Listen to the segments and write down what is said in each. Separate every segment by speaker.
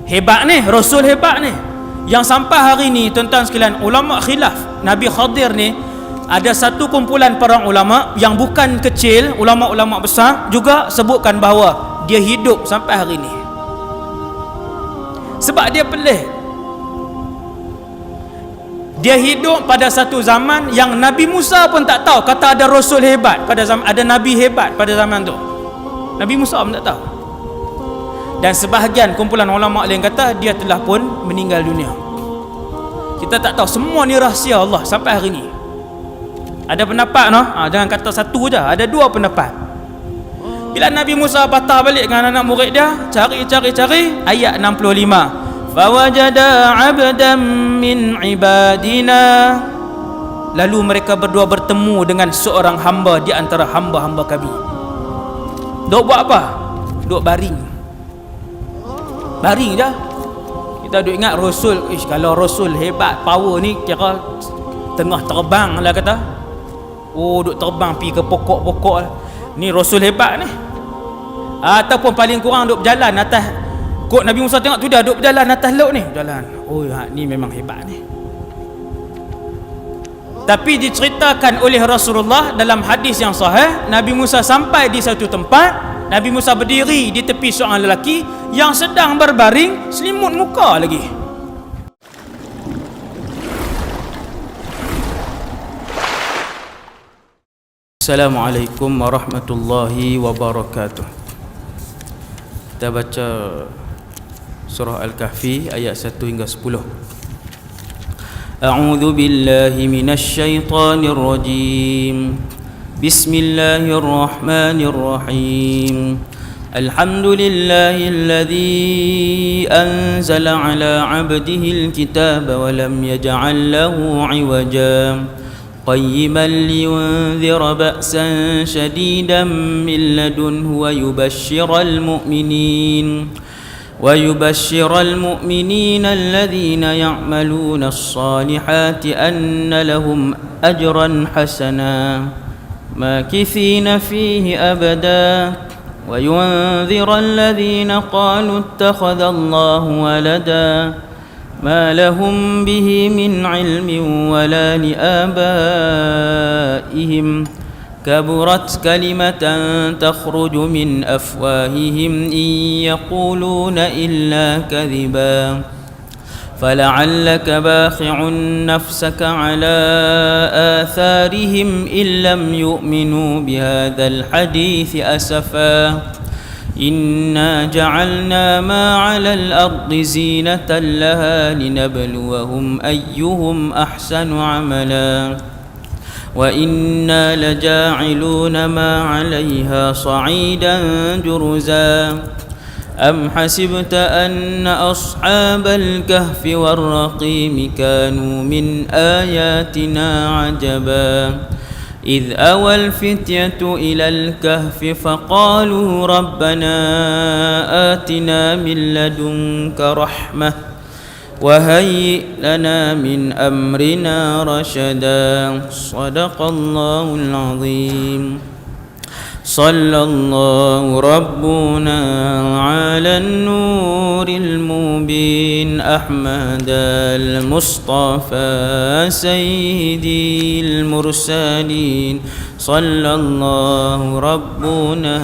Speaker 1: Hebat ni, Rasul hebat ni. Yang sampai hari ni tuan-tuan sekalian, ulama khilaf. Nabi Khadir ni ada satu kumpulan para ulama yang bukan kecil, ulama-ulama besar juga sebutkan bahawa dia hidup sampai hari ni. Sebab dia pelik. Dia hidup pada satu zaman yang Nabi Musa pun tak tahu kata ada Rasul hebat pada zaman, ada Nabi hebat pada zaman tu. Nabi Musa pun tak tahu. Dan sebahagian kumpulan ulama lain kata dia telah pun meninggal dunia. Kita tak tahu, semua ni rahsia Allah sampai hari ni. Ada pendapat jangan kata satu je, ada dua pendapat. Bila Nabi Musa patah balik dengan anak murid dia, cari ayat 65. Fawajada 'abdan min ibadina, lalu mereka berdua bertemu dengan seorang hamba di antara hamba-hamba kami. Duk buat apa? Duk baring je. Kita duk ingat Rasul, kalau Rasul hebat, power ni kira tengah terbang lah kata. Duk terbang pergi ke pokok-pokok. Ni Rasul hebat ni. Ataupun paling kurang duk berjalan atas. Kok Nabi Musa tengok tu dah duk berjalan atas laut ni, jalan. Ni memang hebat ni. Tapi diceritakan oleh Rasulullah dalam hadis yang sahih, Nabi Musa sampai di satu tempat, Nabi Musa berdiri di tepi seorang lelaki yang sedang berbaring, selimut muka lagi. Assalamualaikum warahmatullahi wabarakatuh. Kita baca surah Al-Kahfi ayat 1 hingga 10. A'udzu billahi minasy syaithanir rajim. Bismillahirrahmanirrahim. Alhamdulillahilladzi anzala 'ala 'abdihi al-kitaba wa lam yaj'al lahu 'iwaja. قيما لينذر بأسا شديدا من لدنه ويبشر المؤمنين الذين يعملون الصالحات أن لهم أجرا حسنا ماكثين فيه أبدا وينذر الذين قالوا اتخذ الله ولدا ما لهم به من علم ولا لآبائهم كبرت كلمة تخرج من أفواههم إن يقولون إلا كذبا فلعلك باخع نفسك على آثارهم إن لم يؤمنوا بهذا الحديث أسفا إنا جعلنا ما على الأرض زينة لها لنبلوهم أيهم أحسن عملا وإنا لجاعلون ما عليها صعيدا جرزا أم حسبت أن أصحاب الكهف والرقيم كانوا من آياتنا عجبا إذ أوى الفتية إلى الكهف فقالوا ربنا آتنا من لدنك رحمة وهيئ لنا من أمرنا رشدا صدق الله العظيم صلى الله ربنا على النور المبين أحمد المصطفى سيدي المرسلين صلى الله ربنا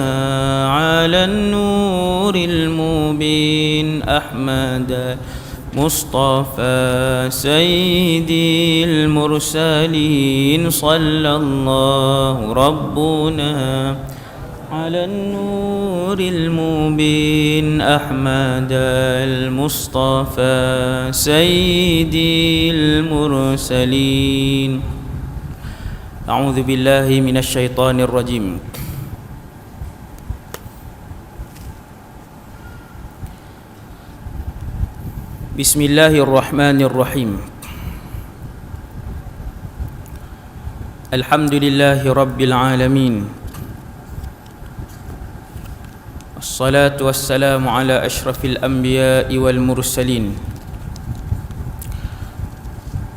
Speaker 1: على النور المبين أحمد مصطفى سيدي المرسلين صلى الله ربنا على النور المبين أحمد المصطفى سيدي المرسلين أعوذ بالله من الشيطان الرجيم بسم الله الرحمن الرحيم الحمد لله رب العالمين الصلاة والسلام على أشرف الأنبياء والمرسلين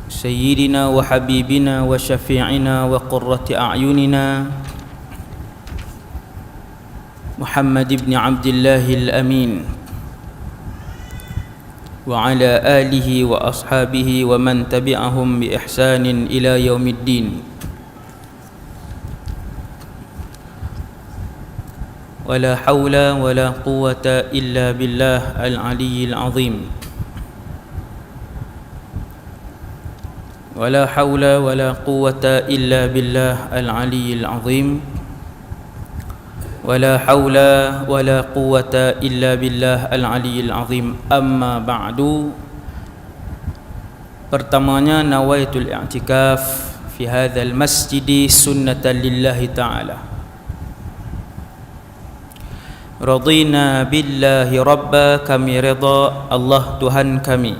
Speaker 1: سيدنا وحبيبنا وشفيعنا وقرة أعيننا محمد بن عبد الله الأمين وعلى آله وأصحابه ومن تبعهم بإحسان إلى يوم الدين. ولا حول ولا قوة إلا بالله العلي العظيم. ولا حول ولا قوة إلا بالله العلي العظيم. ولا حول ولا قوة إلا بالله العلي العظيم. أما بعد. Pertamanya, nawaitul i'tikaf fi hadzal masjid sunnatan lillahi ta'ala. Radina billahi rabba, kami redha Allah Tuhan kami.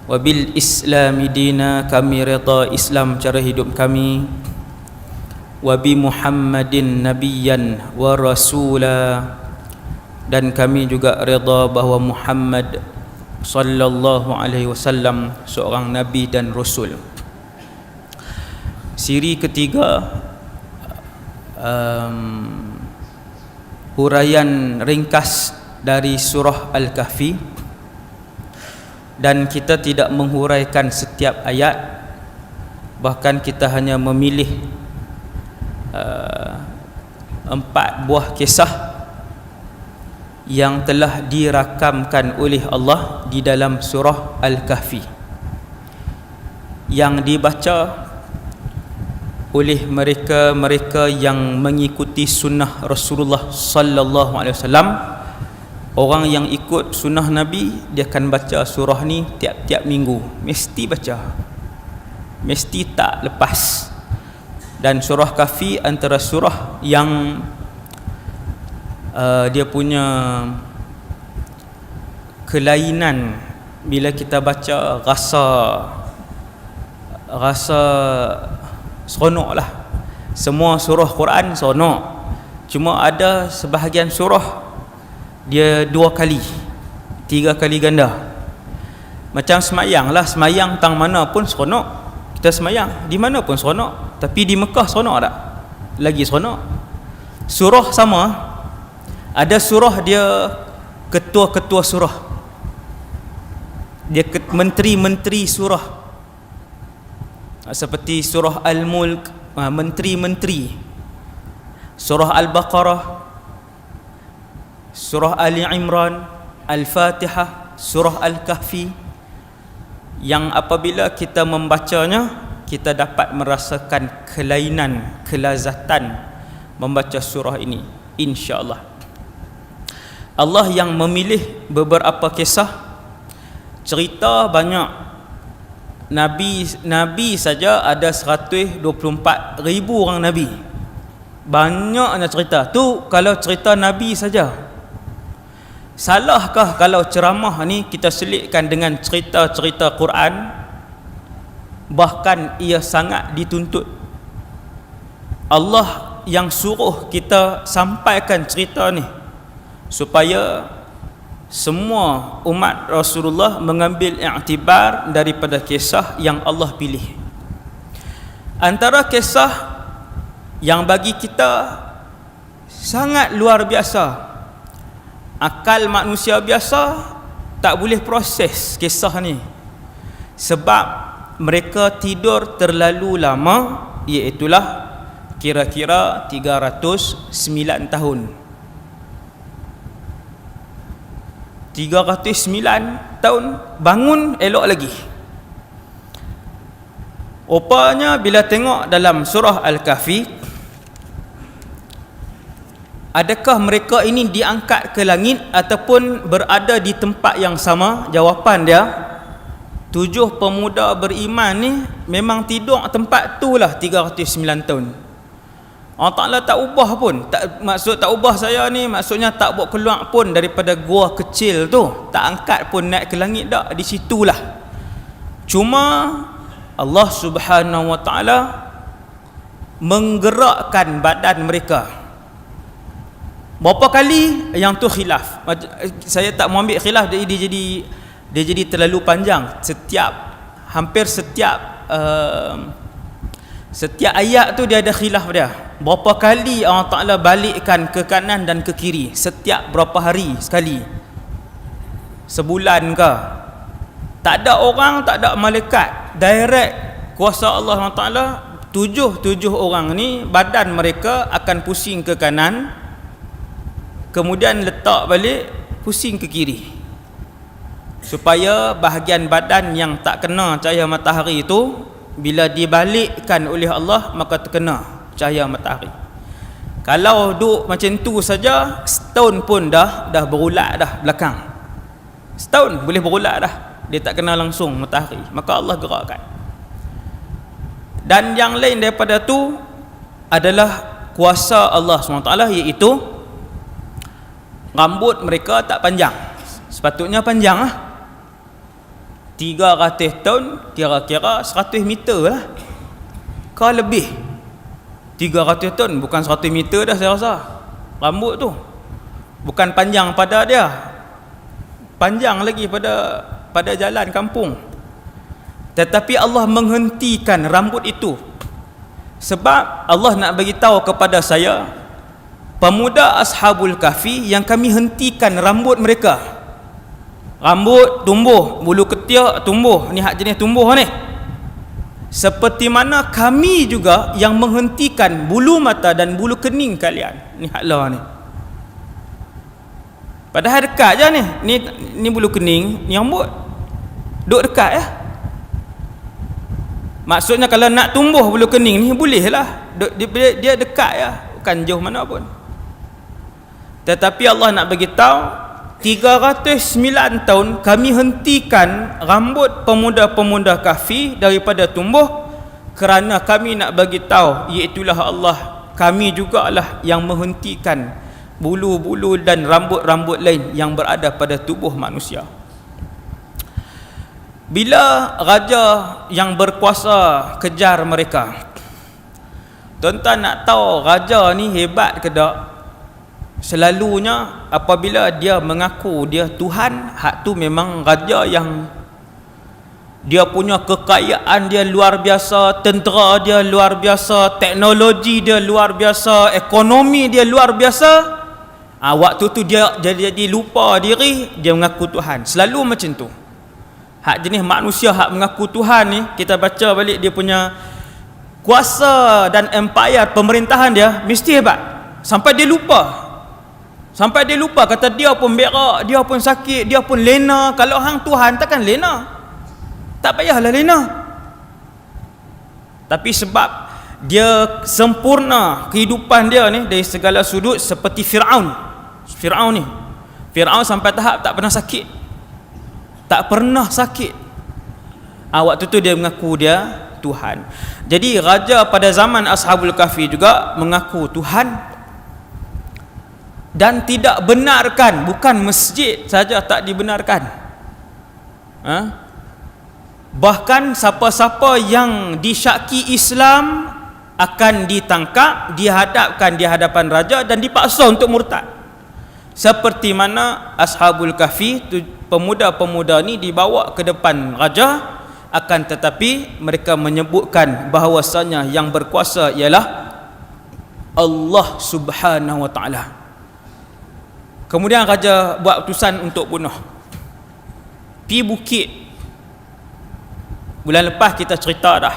Speaker 1: Wabil islami dina, kami redha Islam cara hidup kami. Wabi Muhammadin nabiyyan wa rasula, dan kami juga redha bahawa Muhammad sallallahu alaihi wasallam seorang nabi dan rasul. Siri ketiga, huraian ringkas dari surah Al-Kahfi, dan kita tidak menghuraikan setiap ayat, bahkan kita hanya memilih 4 buah kisah yang telah dirakamkan oleh Allah di dalam surah Al-Kahfi, yang dibaca oleh mereka yang mengikuti sunnah Rasulullah sallallahu alaihi wasallam. Orang yang ikut sunnah Nabi, dia akan baca surah ni tiap-tiap minggu, mesti baca, mesti tak lepas. Dan surah Kahfi antara surah yang dia punya kelainan bila kita baca, rasa seronok lah. Semua surah Quran seronok, cuma ada sebahagian surah dia 2 kali 3 kali ganda. Macam semayang lah, semayang tang mana pun seronok. Kita semayang di mana pun seronok, tapi di Mekah seronok tak? Lagi seronok. Surah sama, ada surah dia ketua-ketua surah, dia menteri-menteri surah, seperti surah Al-Mulk, menteri-menteri. Surah Al-Baqarah, surah Ali Imran, Al-Fatihah, surah Al-Kahfi, yang apabila kita membacanya, kita dapat merasakan kelainan, kelazatan membaca surah ini, insya-Allah. Allah yang memilih beberapa kisah, cerita banyak. Nabi saja ada 124,000 orang Nabi. Banyaknya cerita tu kalau cerita Nabi saja. Salahkah kalau ceramah ni kita selitkan dengan cerita-cerita Quran? Bahkan ia sangat dituntut. Allah yang suruh kita sampaikan cerita ni supaya semua umat Rasulullah mengambil iktibar daripada kisah yang Allah pilih. Antara kisah yang bagi kita sangat luar biasa, akal manusia biasa tak boleh proses kisah ni, sebab mereka tidur terlalu lama, iaitulah kira-kira 309 tahun. 309 tahun bangun elok lagi. Rupanya bila tengok dalam surah Al-Kahfi, adakah mereka ini diangkat ke langit ataupun berada di tempat yang sama? Jawapan dia, 7 pemuda beriman ni memang tidur tempat tu lah 309 tahun. Allah Ta'ala tak ubah pun. Maksud tak ubah saya ni, maksudnya tak buat keluar pun daripada gua kecil tu, tak angkat pun naik ke langit dak, di situlah. Cuma Allah Subhanahu Wa Ta'ala menggerakkan badan mereka. Berapa kali yang tu khilaf. Saya tak mau ambil khilaf, dia jadi terlalu panjang. Hampir setiap ayat tu dia ada khilaf dia. Berapa kali Allah Ta'ala balikkan ke kanan dan ke kiri, setiap berapa hari sekali. sebulan ke. Tak ada orang, tak ada malaikat, direct kuasa Allah SWT. Tujuh orang ni badan mereka akan pusing ke kanan, kemudian letak balik pusing ke kiri, supaya bahagian badan yang tak kena cahaya matahari itu bila dibalikkan oleh Allah maka terkena cahaya matahari. Kalau duduk macam tu saja, setahun pun dah berulat dah belakang. Setahun boleh berulat dah, dia tak kena langsung matahari, maka Allah gerakkan. Dan yang lain daripada tu adalah kuasa Allah SWT, iaitu rambut mereka tak panjang. Sepatutnya panjang lah, 300 tahun, kira-kira 100 meter lah, kau lebih. 300 tahun bukan 100 meter dah saya rasa. Rambut tu bukan panjang pada dia, panjang lagi pada jalan kampung. Tetapi Allah menghentikan rambut itu sebab Allah nak bagi tahu kepada saya, pemuda Ashabul Kahfi yang kami hentikan rambut mereka. Rambut tumbuh, bulu ketiak tumbuh, ni hak jenis tumbuh ni. Seperti mana kami juga yang menghentikan bulu mata dan bulu kening kalian. Ni hak lah ni. Padahal dekat je ni. Ni bulu kening, ni rambut. Duk dekat ya. Maksudnya kalau nak tumbuh bulu kening ni boleh lah, dia dekat ya, bukan jauh mana pun. Tetapi Allah nak bagi tahu 309 tahun kami hentikan rambut pemuda-pemuda Kahfi daripada tumbuh, kerana kami nak bagi tahu iaitulah Allah, kami jugalah yang menghentikan bulu-bulu dan rambut-rambut lain yang berada pada tubuh manusia. Bila raja yang berkuasa kejar mereka, tuan-tuan nak tahu raja ni hebat ke tak? Selalunya apabila dia mengaku dia Tuhan, hak tu memang raja yang dia punya kekayaan dia luar biasa, tentera dia luar biasa, teknologi dia luar biasa, ekonomi dia luar biasa. Waktu tu dia jadi lupa diri, dia mengaku Tuhan. Selalu macam tu. Hak jenis manusia hak mengaku Tuhan ni, kita baca balik dia punya kuasa dan empire pemerintahan dia mesti hebat sampai dia lupa. Sampai dia lupa kata dia pun berak, dia pun sakit, dia pun lena. Kalau hang Tuhan takkan lena, tak payahlah lena. Tapi sebab dia sempurna kehidupan dia ni dari segala sudut, seperti Fir'aun ni. Fir'aun sampai tahap tak pernah sakit, tak pernah sakit. Waktu tu dia mengaku dia Tuhan. Jadi raja pada zaman Ashabul Kahfi juga mengaku Tuhan. Dan tidak benarkan, bukan masjid saja tak dibenarkan. Bahkan siapa-siapa yang disyaki Islam akan ditangkap, dihadapkan di hadapan raja dan dipaksa untuk murtad. Seperti mana Ashabul Kahfi, pemuda-pemuda ni dibawa ke depan raja, akan tetapi mereka menyebutkan bahawasanya yang berkuasa ialah Allah Subhanahu wa ta'ala. Kemudian raja buat keputusan untuk bunuh. Pi bukit. Bulan lepas kita cerita dah.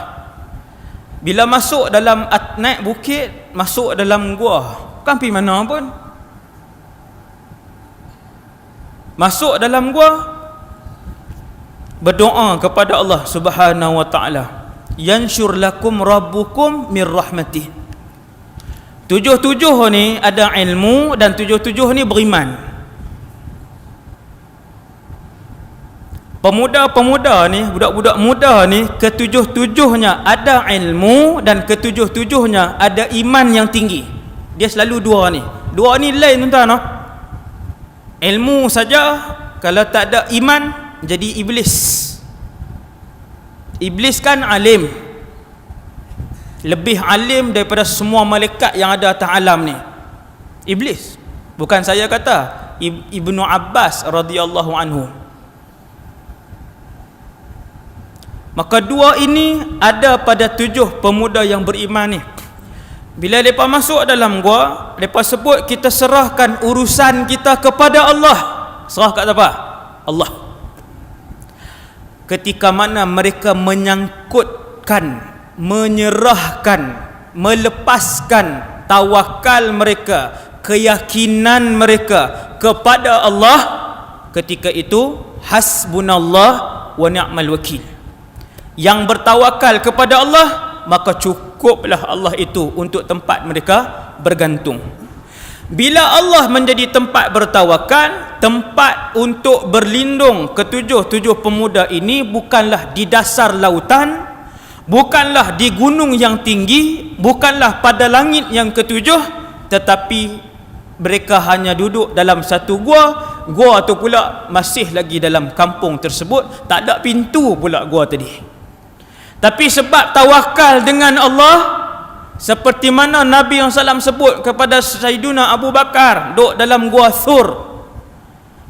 Speaker 1: Bila masuk dalam naik bukit, masuk dalam gua, kan pi mana pun. Masuk dalam gua, berdoa kepada Allah Subhanahu wa ta'ala, yansyur lakum rabbukum min rahmatih. 7 ni ada ilmu, dan 7 ni beriman. Pemuda-pemuda ni, budak-budak muda ni, ke-7-nya ada ilmu, dan ke-7-nya ada iman yang tinggi. Dia selalu dua ni lain tuan-tuan. Ilmu saja kalau tak ada iman jadi iblis. Iblis kan alim, lebih alim daripada semua malaikat yang ada atas alam ni. Iblis, bukan saya kata, Ibnu Abbas radhiyallahu anhu. Maka dua ini ada pada 7 pemuda yang beriman ni. Bila mereka masuk dalam gua, mereka sebut, kita serahkan urusan kita kepada Allah. Serah kat siapa? Allah. Ketika mana mereka menyangkutkan, menyerahkan, melepaskan tawakal mereka, keyakinan mereka kepada Allah, ketika itu hasbunallah wa ni'mal wakil. Yang bertawakal kepada Allah, maka cukuplah Allah itu untuk tempat mereka bergantung. Bila Allah menjadi tempat bertawakal, tempat untuk berlindung, ketujuh pemuda ini bukanlah di dasar lautan, bukanlah di gunung yang tinggi, bukanlah pada langit yang ketujuh, tetapi mereka hanya duduk dalam satu gua tu pula masih lagi dalam kampung tersebut, tak ada pintu pula gua tadi. Tapi sebab tawakal dengan Allah, seperti mana Nabi SAW sebut kepada Sayyiduna Abu Bakar duduk dalam gua Thur,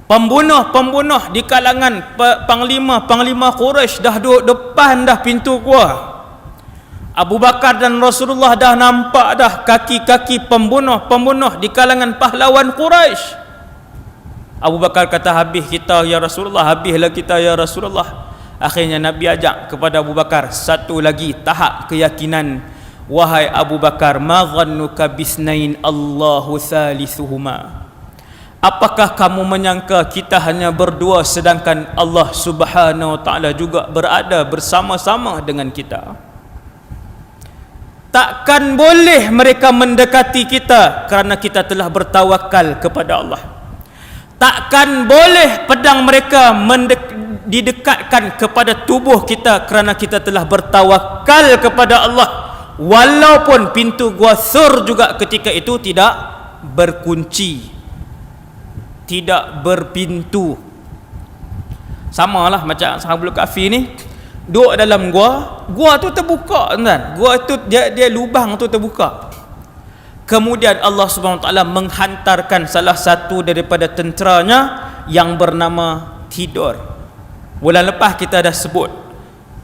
Speaker 1: pembunuh di kalangan panglima Quraisy dah duduk depan dah pintu gua. Abu Bakar dan Rasulullah dah nampak dah kaki-kaki pembunuh di kalangan pahlawan Quraisy. Abu Bakar kata, habis kita ya Rasulullah, habislah kita ya Rasulullah. Akhirnya Nabi ajak kepada Abu Bakar satu lagi tahap keyakinan. Wahai Abu Bakar, ma dhannuka bisnain Allahu thalithuhuma. Apakah kamu menyangka kita hanya berdua sedangkan Allah Subhanahu wa taala juga berada bersama-sama dengan kita? Takkan boleh mereka mendekati kita kerana kita telah bertawakal kepada Allah. Takkan boleh pedang mereka didekatkan kepada tubuh kita kerana kita telah bertawakal kepada Allah. Walaupun pintu gua Thur juga ketika itu tidak berkunci, tidak berpintu. Samalah macam Ashabul Kahfi ni, duduk dalam gua tu terbuka tuan. Gua tu dia lubang tu terbuka. Kemudian Allah Subhanahu Wa Taala menghantarkan salah satu daripada tenteranya yang bernama tidur. Bulan lepas kita dah sebut,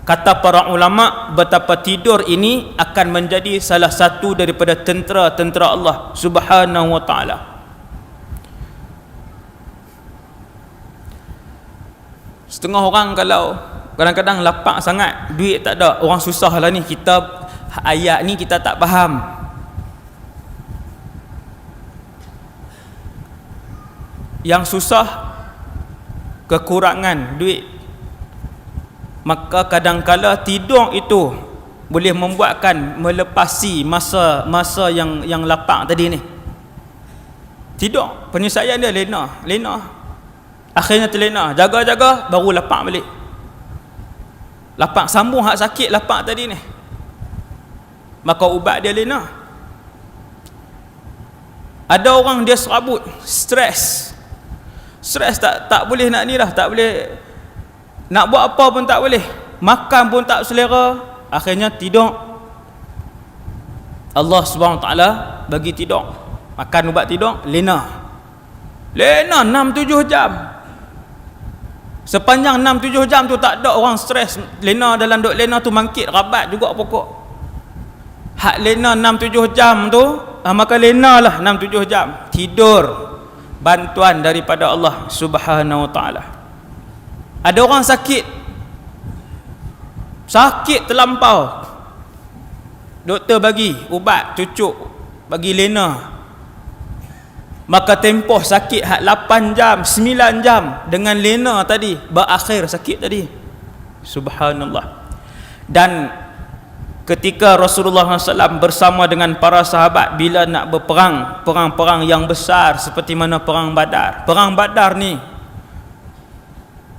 Speaker 1: kata para ulama betapa tidur ini akan menjadi salah satu daripada tentera-tentera Allah Subhanahu Wa Taala. Setengah orang kalau kadang-kadang lapang sangat, duit tak ada, orang susah lah ni, kita ayat ni kita tak faham. Yang susah kekurangan duit, maka kadang-kala tidur itu boleh membuatkan melepasi masa yang lapang tadi ni. Tidur, penyelesaian dia lena, akhirnya terlena, jaga-jaga baru lapang balik. Lapang sambung hak sakit lapang tadi ni, maka ubat dia lena. Ada orang dia serabut, stres tak boleh nak ni lah, tak boleh nak buat apa pun tak boleh, makan pun tak selera, akhirnya tidur. Allah Subhanahu Wa Taala bagi tidur, makan ubat tidur, lena 6-7 jam. Sepanjang 6-7 jam tu tak ada orang stres. Lena dalam duk lena tu mangkit rabat juga pokok. Hak lena 6-7 jam tu, maka lena lah 6-7 jam. Tidur, bantuan daripada Allah Subhanahu Wa Taala. Ada orang sakit terlampau, doktor bagi ubat cucuk, bagi lena, maka tempoh sakit hak 8 jam 9 jam dengan lena tadi, berakhir sakit tadi. Subhanallah. Dan ketika Rasulullah SAW bersama dengan para sahabat bila nak berperang, perang-perang yang besar seperti mana perang Badar. Perang Badar ni,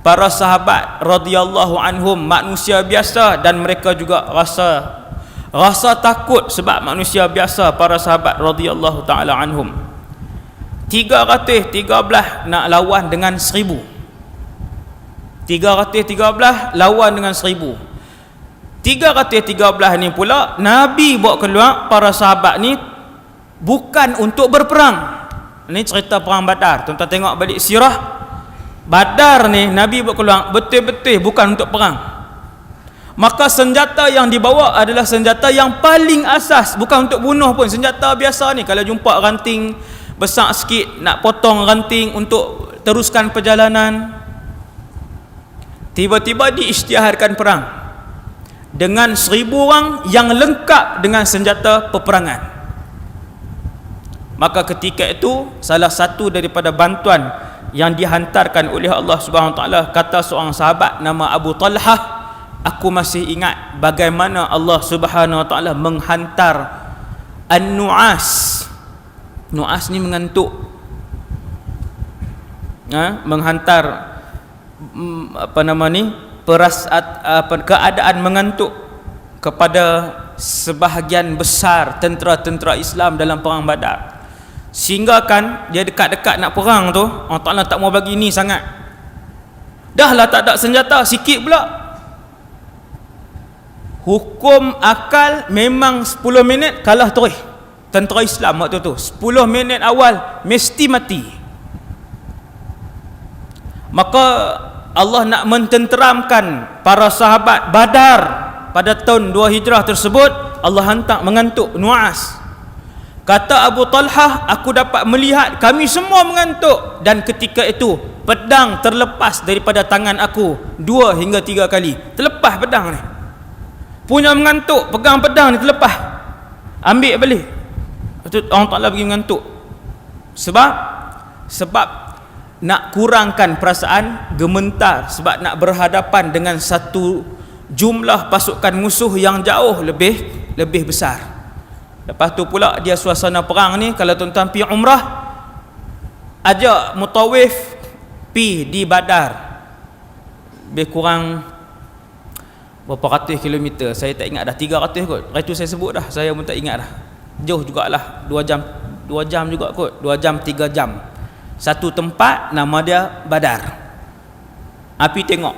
Speaker 1: para sahabat radhiyallahu anhum manusia biasa, dan mereka juga rasa takut sebab manusia biasa. Para sahabat radhiyallahu taala anhum 313 nak lawan dengan 1000. 313 lawan dengan 1000. 313 ni pula Nabi bawa keluar para sahabat ni bukan untuk berperang. Ini cerita perang Badar. Tuan-tuan tengok balik sirah Badar ni, Nabi bawa keluar betul-betul bukan untuk perang. Maka senjata yang dibawa adalah senjata yang paling asas, bukan untuk bunuh pun. Senjata biasa ni, kalau jumpa ranting besar sikit, nak potong ranting untuk teruskan perjalanan. tiba-tiba diisytiharkan perang dengan 1000 orang yang lengkap dengan senjata peperangan. Maka ketika itu salah satu daripada bantuan yang dihantarkan oleh Allah Subhanahu Wa Taala, kata seorang sahabat nama Abu Talhah, aku masih ingat bagaimana Allah Subhanahu Wa Taala menghantar an-nu'as. Nu'as ni mengantuk. Menghantar keadaan mengantuk kepada sebahagian besar tentera-tentera Islam dalam perang Badar. Sehingga kan dia dekat-dekat nak perang tu, Allah Ta'ala tak mau bagi ni sangat. Dah lah tak ada senjata, sikit pula. Hukum akal memang 10 minit kalah terus tentera Islam waktu tu. 10 minit awal mesti mati. Maka Allah nak mententeramkan para sahabat Badar pada tahun 2 Hijrah tersebut. Allah hantar mengantuk, nu'as. Kata Abu Talhah, aku dapat melihat kami semua mengantuk, dan ketika itu pedang terlepas daripada tangan aku 2 hingga 3 kali. Terlepas pedang ni. Punya mengantuk, pegang pedang ni terlepas. Ambil balik. Allah Ta'ala bagi mengantuk. Sebab nak kurangkan perasaan gementar, sebab nak berhadapan dengan satu jumlah pasukan musuh yang jauh lebih besar. Lepas tu pula dia suasana perang ni, kalau tuan-tuan pergi umrah, ajak mutawif pi di Badar, lebih kurang berapa ratus kilometer, saya tak ingat dah, 300 kot, itu saya sebut dah, saya pun tak ingat dah, jauh jugalah, 2 jam juga kot, 2 jam 3 jam. Satu tempat nama dia Badar. Api tengok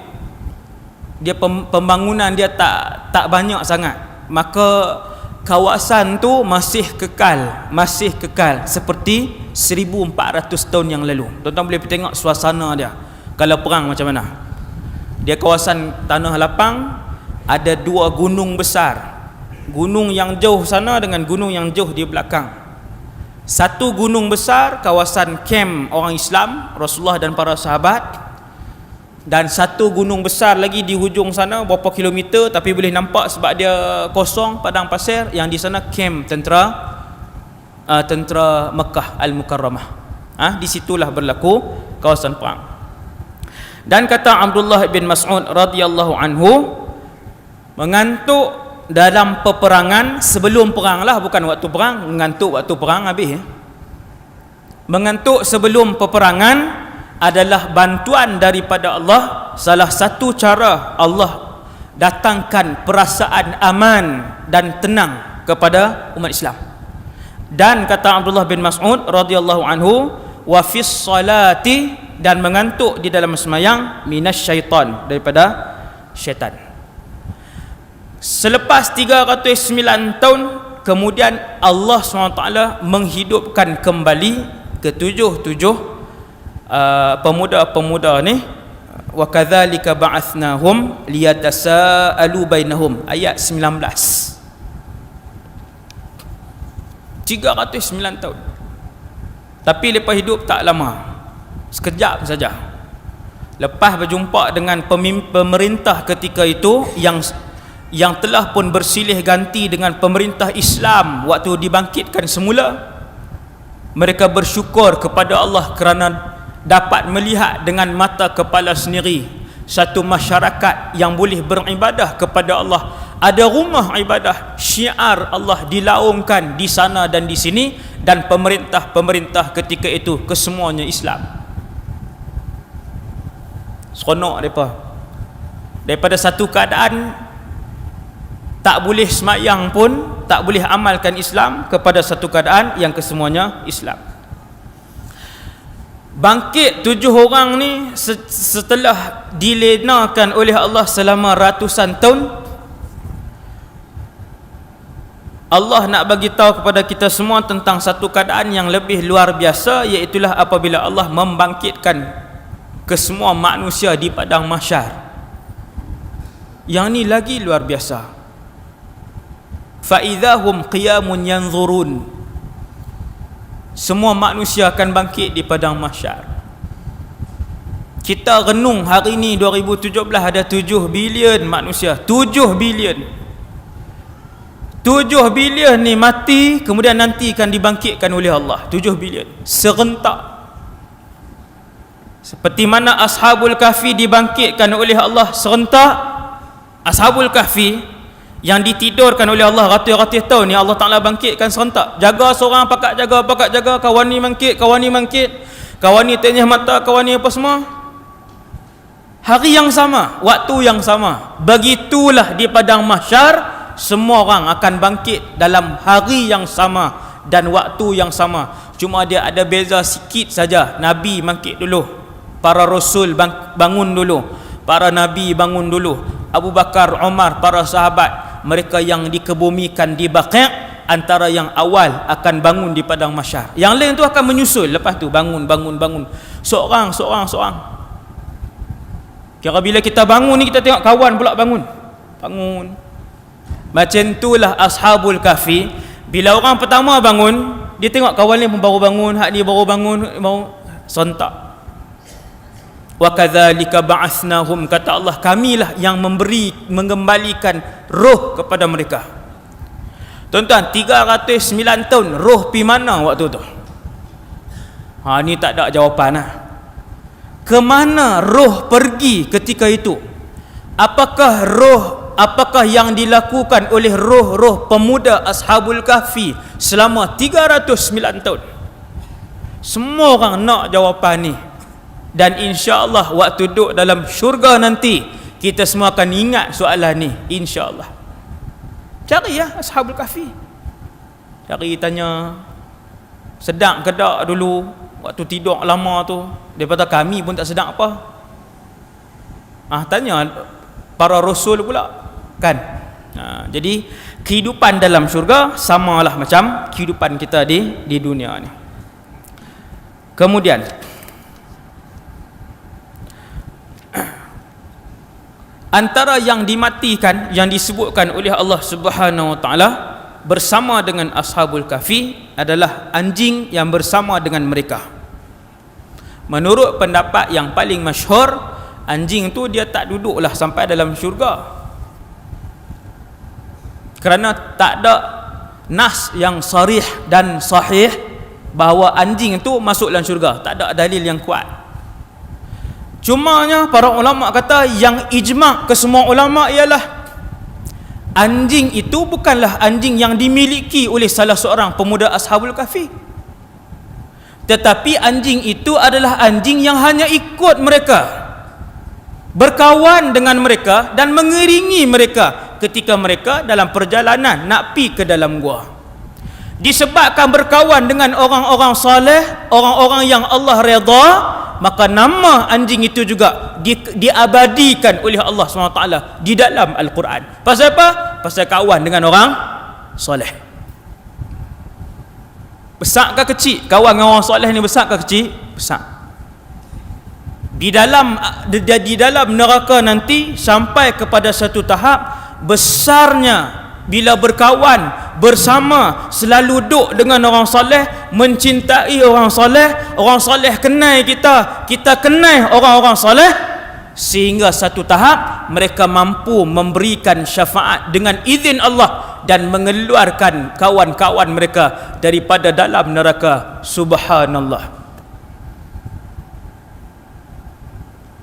Speaker 1: dia pembangunan dia tak banyak sangat, maka kawasan tu masih kekal seperti 1400 tahun yang lalu. Tuan-tuan boleh pergi tengok suasana dia kalau perang macam mana. Dia kawasan tanah lapang, ada 2 gunung besar, gunung yang jauh sana dengan gunung yang jauh di belakang. Satu gunung besar kawasan kem orang Islam, Rasulullah dan para sahabat, dan satu gunung besar lagi di hujung sana berapa kilometer tapi boleh nampak sebab dia kosong, padang pasir, yang di sana kem tentera Mekah Al-Mukarramah. Di situlah berlaku kawasan perang. Dan kata Abdullah bin Mas'ud radhiyallahu anhu, mengantuk dalam peperangan sebelum perang lah, bukan waktu perang. Mengantuk waktu perang habis. Mengantuk sebelum peperangan adalah bantuan daripada Allah. Salah satu cara Allah datangkan perasaan aman dan tenang kepada umat Islam. Dan kata Abdullah bin Mas'ud radhiyallahu anhu, wa fis salati, dan mengantuk di dalam sembahyang, minasyaitan, daripada syaitan. Selepas 309 tahun kemudian Allah SWT menghidupkan kembali ke-7 pemuda-pemuda ni. Wa kadzalika ba'athnahum liyatasaalu bainahum, ayat 19. 309 tahun. Tapi lepas hidup tak lama, sekejap saja. Lepas berjumpa dengan pemerintah ketika itu yang telah pun bersilih ganti dengan pemerintah Islam waktu dibangkitkan semula, mereka bersyukur kepada Allah kerana dapat melihat dengan mata kepala sendiri satu masyarakat yang boleh beribadah kepada Allah. Ada rumah ibadah, syiar Allah dilaungkan di sana dan di sini, dan pemerintah-pemerintah ketika itu kesemuanya Islam. Seronok mereka. Daripada satu keadaan tak boleh semayang pun, tak boleh amalkan Islam, kepada satu keadaan yang kesemuanya Islam. Bangkit 7 orang ni setelah dilenakan oleh Allah selama ratusan tahun. Allah nak bagi tahu kepada kita semua tentang satu keadaan yang lebih luar biasa, iaitulah apabila Allah membangkitkan kesemua manusia di padang mahsyar. Yang ni lagi luar biasa. Fa idzahum qiyamun yanzurun. Semua manusia akan bangkit di padang mahsyar. Kita renung hari ni 2017 ada 7 bilion manusia. 7 bilion. 7 bilion ni mati, kemudian nanti akan dibangkitkan oleh Allah. 7 bilion serentak. Seperti mana Ashabul Kahfi dibangkitkan oleh Allah serentak. Ashabul Kahfi yang ditidurkan oleh Allah ratus-ratus tahun ni, Allah Ta'ala bangkitkan serentak. Jaga seorang, pakat jaga, kawan ni bangkit, kawan ni tenyah mata, kawan ni apa semua. Hari yang sama, waktu yang sama. Begitulah di padang mahsyar, semua orang akan bangkit dalam hari yang sama dan waktu yang sama. Cuma dia ada beza sikit saja. Nabi bangkit dulu, para rasul bangun dulu, para nabi bangun dulu, Abu Bakar, Umar, para sahabat, mereka yang dikebumikan di Baqi', antara yang awal akan bangun di padang mahsyar. Yang lain tu akan menyusul lepas tu, bangun. Seorang. Kira bila kita bangun ni, kita tengok kawan pula bangun. Macam itulah Ashabul Kahfi. Bila orang pertama bangun, dia tengok kawan ni pun baru bangun, hak ni baru bangun, baru sontak. Wa kadzalika ba'atsnahum, kata Allah, kamilah yang mengembalikan roh kepada mereka. Tuan-tuan, 309 tahun roh pi mana waktu tu? Ni tak ada jawapan lah. Kemana roh pergi ketika itu? Apakah yang dilakukan oleh roh-roh pemuda Ashabul Kahfi selama 309 tahun? Semua orang nak jawapan ni. Dan insya-Allah waktu duduk dalam syurga nanti, kita semua akan ingat soalan ni, insya-Allah. Cari ya Ashabul Kahfi. Cari tanya, sedang ke tak dulu waktu tidur lama tu? Dia kata kami pun tak sedang apa. Tanya para rasul pula kan. Jadi kehidupan dalam syurga samalah macam kehidupan kita di dunia ni. Kemudian antara yang dimatikan, yang disebutkan oleh Allah Subhanahu Wa Taala bersama dengan Ashabul Kahfi adalah anjing yang bersama dengan mereka. Menurut pendapat yang paling masyhur, anjing tu dia tak duduklah sampai dalam syurga, kerana tak ada nas yang sarih dan sahih bahawa anjing tu masuk dalam syurga. Tak ada dalil yang kuat. Cumanya para ulama kata yang ijma' ke semua ulama ialah anjing itu bukanlah anjing yang dimiliki oleh salah seorang pemuda Ashabul Kahfi, tetapi anjing itu adalah anjing yang hanya ikut mereka, berkawan dengan mereka dan mengiringi mereka ketika mereka dalam perjalanan nak pi ke dalam gua. Disebabkan berkawan dengan orang-orang soleh, orang-orang yang Allah redha, maka nama anjing itu juga diabadikan oleh Allah SWT di dalam Al-Quran. Pasal apa? Pasal kawan dengan orang soleh. Besar ke kecil? Kawan dengan orang soleh ni besar ke kecil? Besar. Di dalam neraka nanti sampai kepada satu tahap besarnya bila berkawan bersama, selalu duduk dengan orang soleh, mencintai orang soleh kenal kita, kita kenal orang-orang soleh, sehingga satu tahap mereka mampu memberikan syafaat dengan izin Allah dan mengeluarkan kawan-kawan mereka daripada dalam neraka. Subhanallah.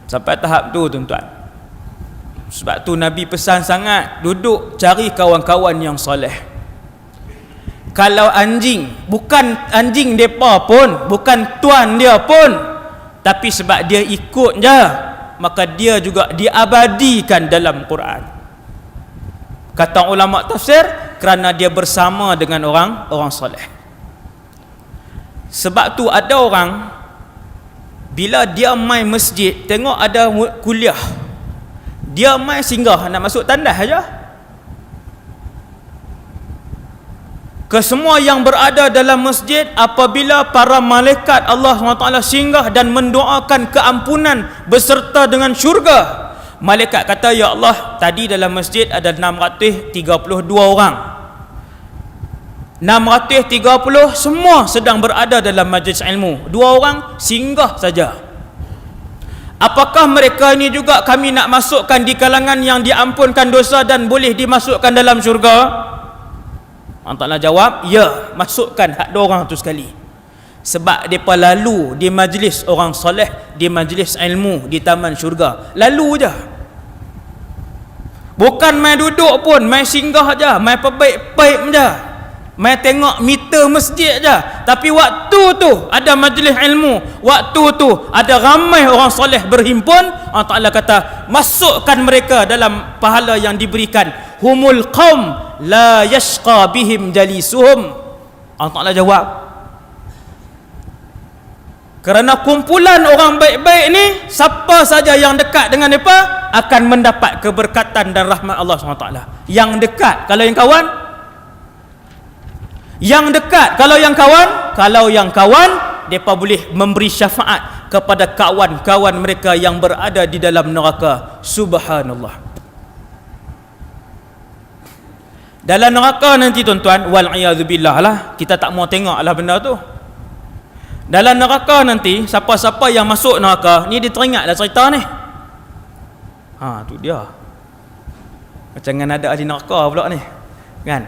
Speaker 1: Sampai tahap tu tuan-tuan. Sebab tu Nabi pesan sangat, duduk cari kawan-kawan yang soleh. Kalau anjing, bukan anjing depa pun, bukan tuan dia pun, tapi sebab dia ikut je, maka dia juga diabadikan dalam Quran. Kata ulama tafsir, kerana dia bersama dengan orang soleh. Sebab tu ada orang bila dia main masjid, tengok ada kuliah, dia main singgah nak masuk tandas saja. Kesemua yang berada dalam masjid, apabila para malaikat Allah SWT singgah dan mendoakan keampunan beserta dengan syurga, malaikat kata, ya Allah, tadi dalam masjid ada 632 orang, 630 semua sedang berada dalam majlis ilmu, 2 orang singgah saja. Apakah mereka ini juga kami nak masukkan di kalangan yang diampunkan dosa dan boleh dimasukkan dalam syurga? Allah Ta'ala jawab, ya, masukkan hak diorang tu sekali. Sebab mereka lalu di majlis orang soleh, di majlis ilmu, di taman syurga. Lalu je. Bukan main duduk pun, main singgah je, main perbaik-baik je, main tengok meter masjid je. Tapi waktu tu ada majlis ilmu, waktu tu ada ramai orang soleh berhimpun, Allah Ta'ala kata, masukkan mereka dalam pahala yang diberikan. Humul qaum la yashqa bihim jalisuhum. Allah Ta'ala jawab, kerana kumpulan orang baik-baik ni, siapa saja yang dekat dengan mereka akan mendapat keberkatan dan rahmat Allah SWT. Yang dekat, kalau yang kawan, yang dekat, kalau yang kawan, mereka boleh memberi syafaat kepada kawan-kawan mereka yang berada di dalam neraka. Subhanallah. Dalam neraka nanti tuan-tuan, wal'iyadzubillah lah, kita tak mau tengok lah benda tu. Dalam neraka nanti, siapa-siapa yang masuk neraka ni, dia teringatlah cerita ni. Tu dia. Macam kan ada ahli neraka pula ni, kan?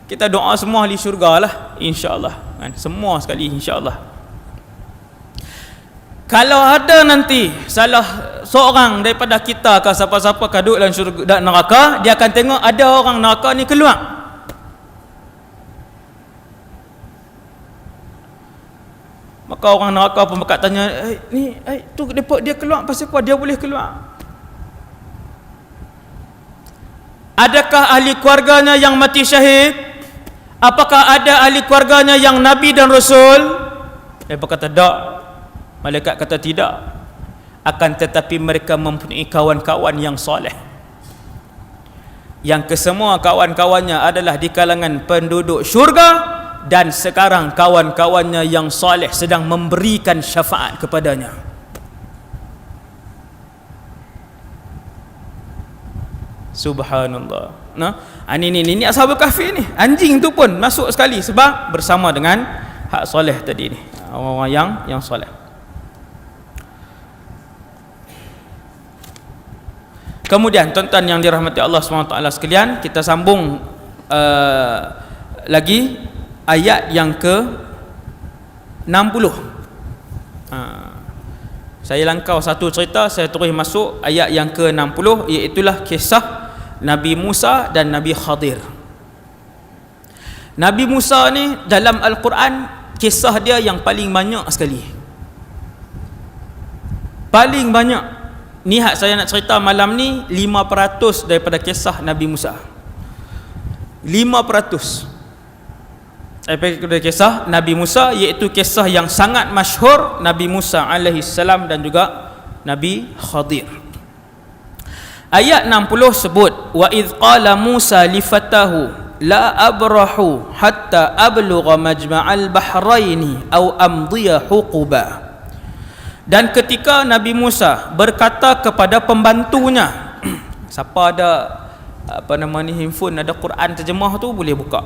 Speaker 1: Kita doa semua ahli syurga lah, insya-Allah, kan? Semua sekali, insya-Allah. Kalau ada nanti salah seorang daripada kita ke siapa-siapa kaduk dalam syurga dan neraka, dia akan tengok ada orang neraka ni keluar. Maka orang neraka pun bakal tanya, tu dia keluar pasal apa? Dia boleh keluar. Adakah ahli keluarganya yang mati syahid? Apakah ada ahli keluarganya yang Nabi dan Rasul? Dia berkata tak. Malaikat kata tidak. Akan tetapi mereka mempunyai kawan-kawan yang soleh, yang kesemua kawan-kawannya adalah di kalangan penduduk syurga, dan sekarang kawan-kawannya yang soleh sedang memberikan syafaat kepadanya. Subhanallah. Ini Ashabul Kahfi ni. Anjing tu pun masuk sekali sebab bersama dengan hak soleh tadi ni, orang-orang yang soleh. Kemudian tuan-tuan yang dirahmati Allah SWT sekalian, kita sambung lagi ayat yang ke-60. Saya langkau satu cerita, saya terus masuk ayat yang ke-60, iaitulah kisah Nabi Musa dan Nabi Khadir. Nabi Musa ni dalam Al-Quran, kisah dia yang paling banyak sekali. Paling banyak. Ni hak saya nak cerita malam ni, 5% daripada kisah Nabi Musa. 5% daripada kisah Nabi Musa, iaitu kisah yang sangat masyhur, Nabi Musa alaihi salam dan juga Nabi Khadir. Ayat 60 sebut, wa idh qala Musa li fatahu la abrahu hatta ablugha majma'al bahraini aw amdiya huquba. Dan ketika Nabi Musa berkata kepada pembantunya, siapa ada handphone ada Quran terjemah tu boleh buka.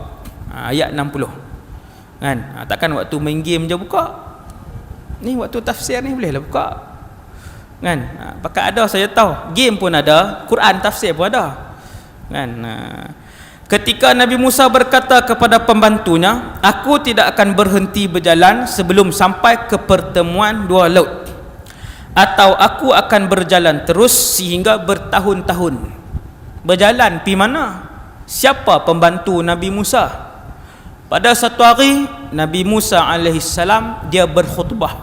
Speaker 1: Ayat 60. Kan? Takkan waktu main game je buka. Ni waktu tafsir ni bolehlah buka. Kan? Pakai ada saya tahu. Game pun ada, Quran tafsir pun ada. Kan? Ketika Nabi Musa berkata kepada pembantunya, aku tidak akan berhenti berjalan sebelum sampai ke pertemuan dua laut, atau aku akan berjalan terus sehingga bertahun-tahun. Berjalan pi mana? Siapa pembantu Nabi Musa? Pada satu hari Nabi Musa alaihissalam dia berkhutbah.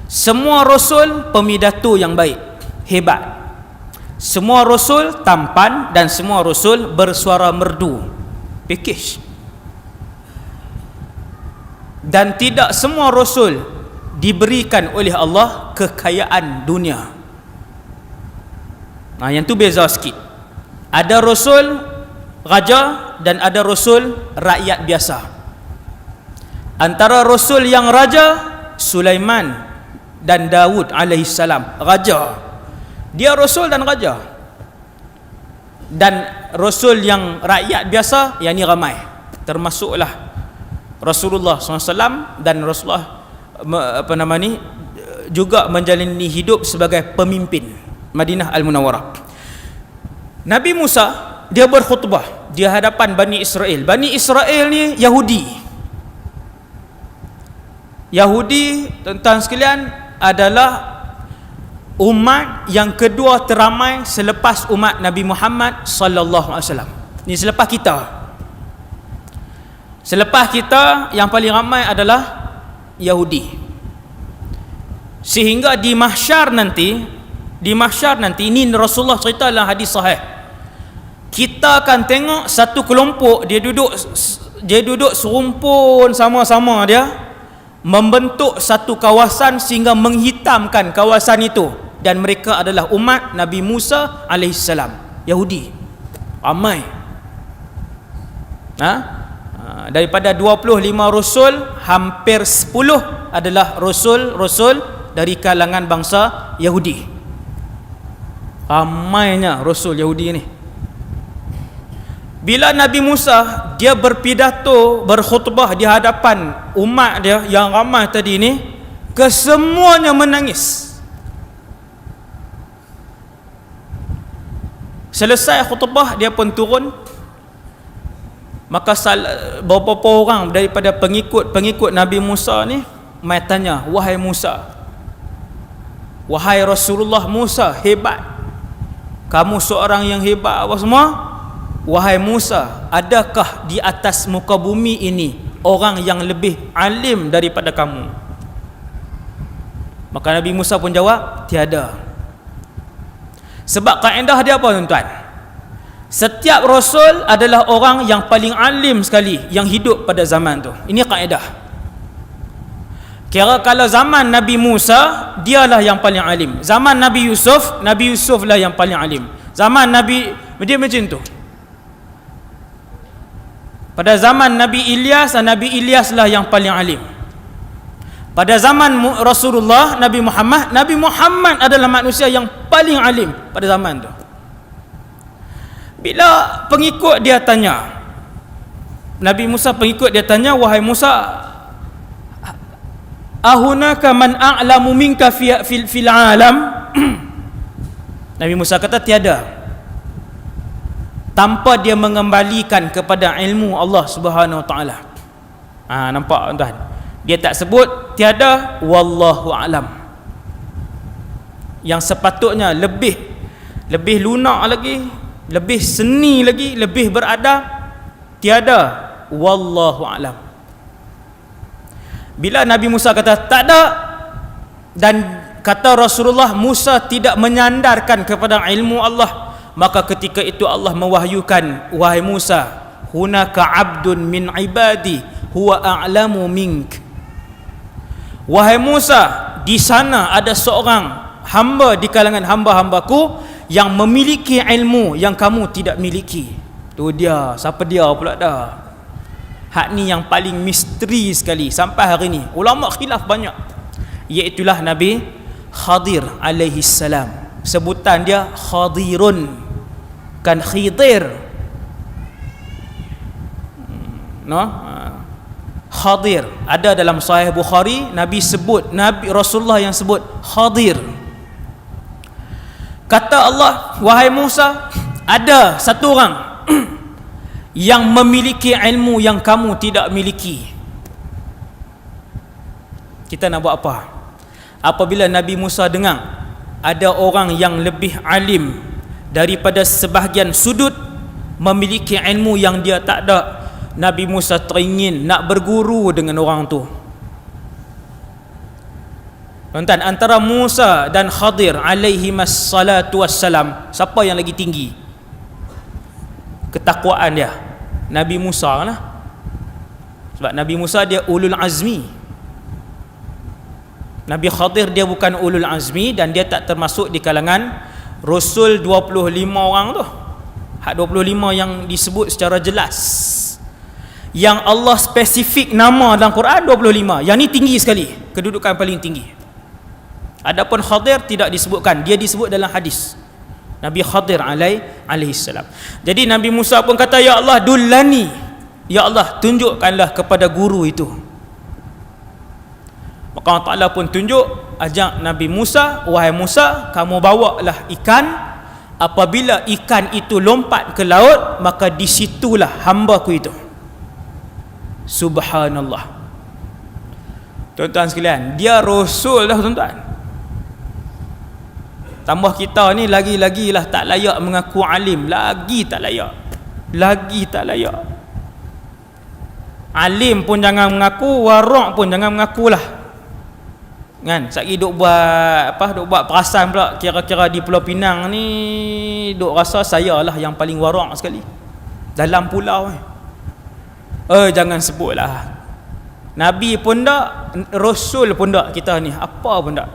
Speaker 1: Semua rasul pemidato yang baik, hebat. Semua rasul tampan dan semua rasul bersuara merdu, package. Dan tidak semua rasul diberikan oleh Allah kekayaan dunia. Yang tu beza sikit. Ada rasul raja dan ada rasul rakyat biasa. Antara rasul yang raja, Sulaiman dan Daud alaihissalam, raja. Dia rasul dan raja. Dan rasul yang rakyat biasa, yang ni ramai. Termasuklah Rasulullah SAW dan Rasulullah juga menjalani hidup sebagai pemimpin Madinah Al-Munawwarah. Nabi Musa dia berkhutbah di hadapan Bani Israel. Bani Israel ni Yahudi, tuan-tuan sekalian, adalah umat yang kedua teramai selepas umat Nabi Muhammad sallallahu alaihi wasallam. Ni selepas kita. Selepas kita yang paling ramai adalah Yahudi. Sehingga di mahsyar nanti ini Rasulullah cerita dalam hadis sahih, kita akan tengok satu kelompok dia duduk serumpun sama-sama, dia membentuk satu kawasan sehingga menghitamkan kawasan itu, dan mereka adalah umat Nabi Musa alaihissalam, Yahudi. Ramai. Daripada 25 rasul, hampir 10 adalah rasul dari kalangan bangsa Yahudi. Ramainya rasul Yahudi ni. Bila Nabi Musa dia berpidato, berkhutbah di hadapan umat dia yang ramai tadi ni, kesemuanya menangis. Selesai khutbah dia pun turun. Maka beberapa orang daripada pengikut Nabi Musa ni mai tanya, wahai Musa, wahai Rasulullah Musa, hebat, kamu seorang yang hebat apa semua. Wahai Musa, adakah di atas muka bumi ini orang yang lebih alim daripada kamu? Maka Nabi Musa pun jawab, tiada. Sebab kaedah dia apa, tuan-tuan? Setiap rasul adalah orang yang paling alim sekali yang hidup pada zaman tu. Ini kaedah. Kira kalau zaman Nabi Musa, dialah yang paling alim. Zaman Nabi Yusuf lah yang paling alim. Zaman Nabi, dia macam tu. Pada zaman Nabi Ilyas lah yang paling alim. Pada zaman Rasulullah Nabi Muhammad adalah manusia yang paling alim pada zaman tu. Bila pengikut dia tanya, Nabi Musa pengikut dia tanya, wahai Musa, ahunaka man a'lamu minka fil alam? Nabi Musa kata tiada. Tanpa dia mengembalikan kepada ilmu Allah Subhanahu Wa Taala. Nampak tuan? Dia tak sebut tiada, wallahu alam. Yang sepatutnya lebih lunak lagi, lebih seni lagi, lebih beradab, tiada, wallahu alam. Bila Nabi Musa kata tak ada, dan kata Rasulullah Musa tidak menyandarkan kepada ilmu Allah, maka ketika itu Allah mewahyukan, wahai Musa, hunaka abdun min ibadi huwa a'lamu mink. Wahai Musa, di sana ada seorang hamba di kalangan hamba-hambaku yang memiliki ilmu yang kamu tidak miliki. Tu dia. Siapa dia pula dah? Hak ni yang paling misteri sekali sampai hari ni. Ulama khilaf banyak. Iaitulah Nabi Khadir alaihi salam. Sebutan dia Khadirun, kan Khidir. Khadir ada dalam Sahih Bukhari, Nabi Rasulullah yang sebut Khadir. Kata Allah, wahai Musa, ada satu orang yang memiliki ilmu yang kamu tidak miliki. Kita nak buat apa? Apabila Nabi Musa dengar ada orang yang lebih alim daripada sebahagian sudut, memiliki ilmu yang dia tak ada, Nabi Musa teringin nak berguru dengan orang tu. Tuan-tuan, antara Musa dan Khadir alaihi wassalatu wassalam, siapa yang lagi tinggi ketakwaan dia? Nabi Musa lah. Sebab Nabi Musa dia ulul azmi. Nabi Khadir dia bukan ulul azmi, dan dia tak termasuk di kalangan Rasul 25 orang tu. Hak 25 yang disebut secara jelas, yang Allah spesifik nama dalam Quran 25. Yang ni tinggi sekali, kedudukan paling tinggi. Adapun Khadir tidak disebutkan, dia disebut dalam hadis Nabi Khadir alaihi salam. Jadi Nabi Musa pun kata, ya Allah dullani, ya Allah tunjukkanlah kepada guru itu. Maka Allah Ta'ala pun tunjuk ajak Nabi Musa, wahai Musa, kamu bawalah ikan. Apabila ikan itu lompat ke laut, maka disitulah hamba-Ku itu. Subhanallah. Tuan-tuan sekalian, dia Rasul dah tuan-tuan. Tambah kita ni lagi-lagi lah tak layak mengaku alim. Lagi tak layak. Alim pun jangan mengaku, warak pun jangan mengakulah. Kan, sekali duk buat perasan pula, kira-kira di Pulau Pinang ni duk rasa saya lah yang paling warak sekali dalam pulau ni. Jangan sebutlah. Nabi pun tak, Rasul pun tak, kita ni apa pun tak.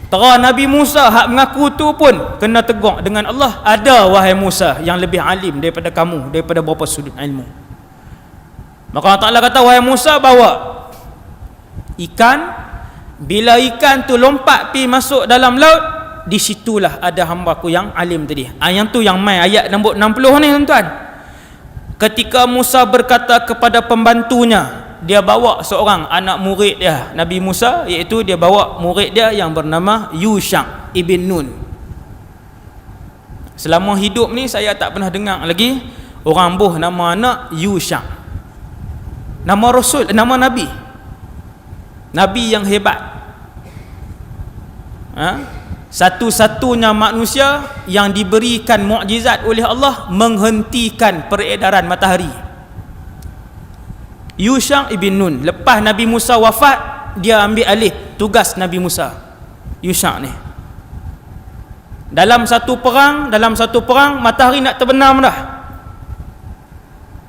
Speaker 1: Tera Nabi Musa hak mengaku tu pun kena tegur dengan Allah. Ada wahai Musa yang lebih alim daripada kamu, daripada berapa sudut ilmu. Maka Allah Ta'ala kata, wahai Musa, bawa ikan. Bila ikan tu lompat pi masuk dalam laut, disitulah ada hamba-Ku yang alim tadi. Yang tu yang mai ayat nombor 60 ni tuan-tuan. Ketika Musa berkata kepada pembantunya, dia bawa seorang anak murid dia Nabi Musa, iaitu dia bawa murid dia yang bernama Yusha ibn Nun. Selama hidup ni saya tak pernah dengar lagi orang buh nama anak Yusha. Nama Rasul, nama Nabi, Nabi yang hebat. Satu-satunya manusia yang diberikan mukjizat oleh Allah menghentikan peredaran matahari. Yusha ibn Nun. Lepas Nabi Musa wafat, dia ambil alih tugas Nabi Musa. Yusha ni dalam satu perang matahari nak terbenam dah.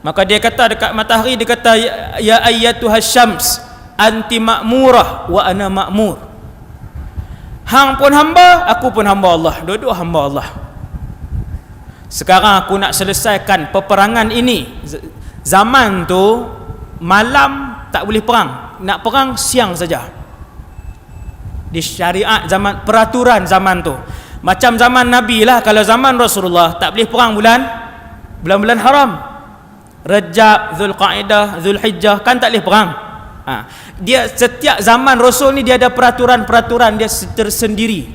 Speaker 1: Maka dia kata dekat matahari, dia kata, ya ayyatuhas syams anti ma'murah wa ana ma'mur. Hang pun hamba, aku pun hamba Allah. Dua-dua hamba Allah. Sekarang aku nak selesaikan peperangan ini. Zaman tu malam tak boleh perang. Nak perang siang saja. Di syariat zaman, peraturan zaman tu. Macam zaman Nabi lah. Kalau zaman Rasulullah tak boleh perang bulan-bulan haram. Rajab, Zulqaidah, Zulhijjah, kan tak boleh perang. Dia setiap zaman Rasul ni dia ada peraturan-peraturan dia tersendiri.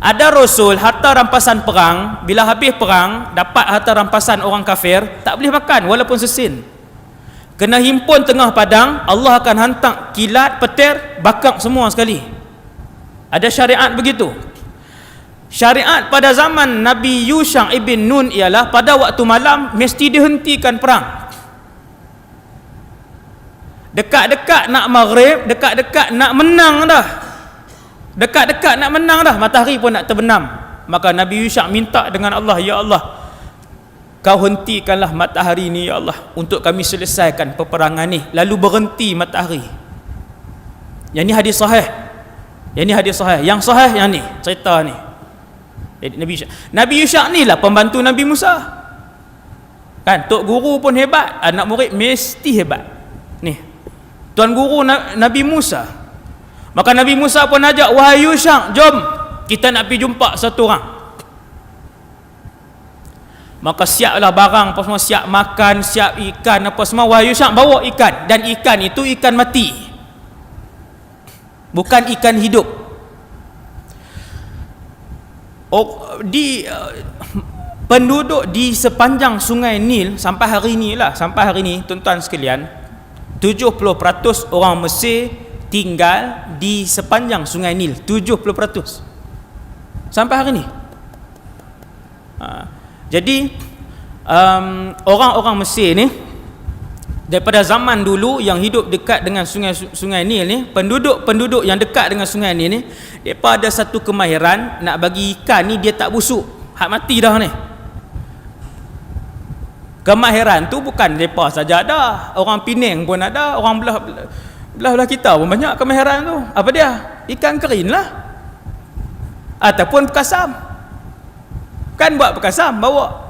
Speaker 1: Ada Rasul harta rampasan perang, bila habis perang dapat harta rampasan orang kafir, tak boleh makan walaupun sesin. Kena himpun tengah padang, Allah akan hantar kilat, petir, bakar semua sekali. Ada syariat begitu. Syariat pada zaman Nabi Yusha ibn Nun ialah pada waktu malam mesti dihentikan perang. Dekat-dekat nak maghrib, dekat-dekat nak menang dah, matahari pun nak terbenam. Maka Nabi Yusha minta dengan Allah, ya Allah, Kau hentikanlah matahari ni ya Allah, untuk kami selesaikan peperangan ni. Lalu berhenti matahari. Yang ni hadis sahih. Yang sahih yang ni, cerita ni. Jadi Nabi Yusha ni lah pembantu Nabi Musa. Kan, tok guru pun hebat, anak murid mesti hebat. Ni tuan guru Nabi Musa. Maka Nabi Musa pun ajak, wahai Yusha, jom kita nak pergi jumpa satu orang. Maka siaplah barang apa semua, siap makan, siap ikan apa semua. Wahai Yusha, bawa ikan. Dan ikan itu ikan mati, bukan ikan hidup. Penduduk di sepanjang sungai Nil sampai hari ni tuan-tuan sekalian, 70% orang Mesir tinggal di sepanjang sungai Nil. 70% sampai hari ni. Jadi orang-orang Mesir ni daripada zaman dulu yang hidup dekat dengan sungai Nil ni, penduduk yang dekat dengan sungai Nil ni, mereka ada satu kemahiran nak bagi ikan ni dia tak busuk, hak mati dah ni. Kemahiran tu bukan mereka saja ada, orang Penang pun ada, orang belah kita pun banyak kemahiran tu. Apa dia? Ikan kerin lah, ataupun pekasam. Kan buat pekasam, bawa.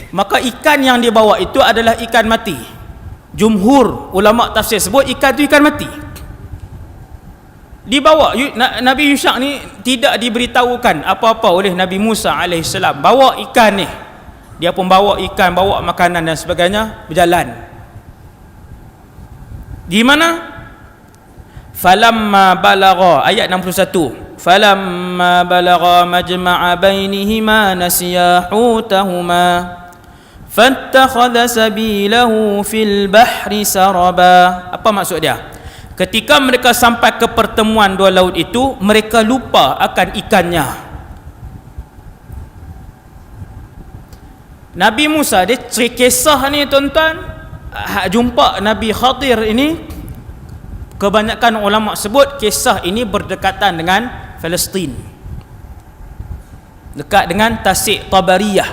Speaker 1: Maka ikan yang dia bawa itu adalah ikan mati. Jumhur ulama tafsir sebut ikan tu ikan mati. Dibawa Nabi Yusha ni tidak diberitahukan apa-apa oleh Nabi Musa AS. Bawa ikan ni, dia pun bawa ikan, bawa makanan dan sebagainya, berjalan. Di mana? falamma balagha, ayat 61, falamma balagha majma'a bainihima nasiya hutahuma fattakhadha sabilahu fil bahri saraba. Apa maksud dia? Ketika mereka sampai ke pertemuan dua laut itu, mereka lupa akan ikannya. Nabi Musa, dia kisah ni tuan-tuan, jumpa Nabi Khadir ini, kebanyakan ulama sebut kisah ini berdekatan dengan Palestin, dekat dengan Tasik Tabariyah.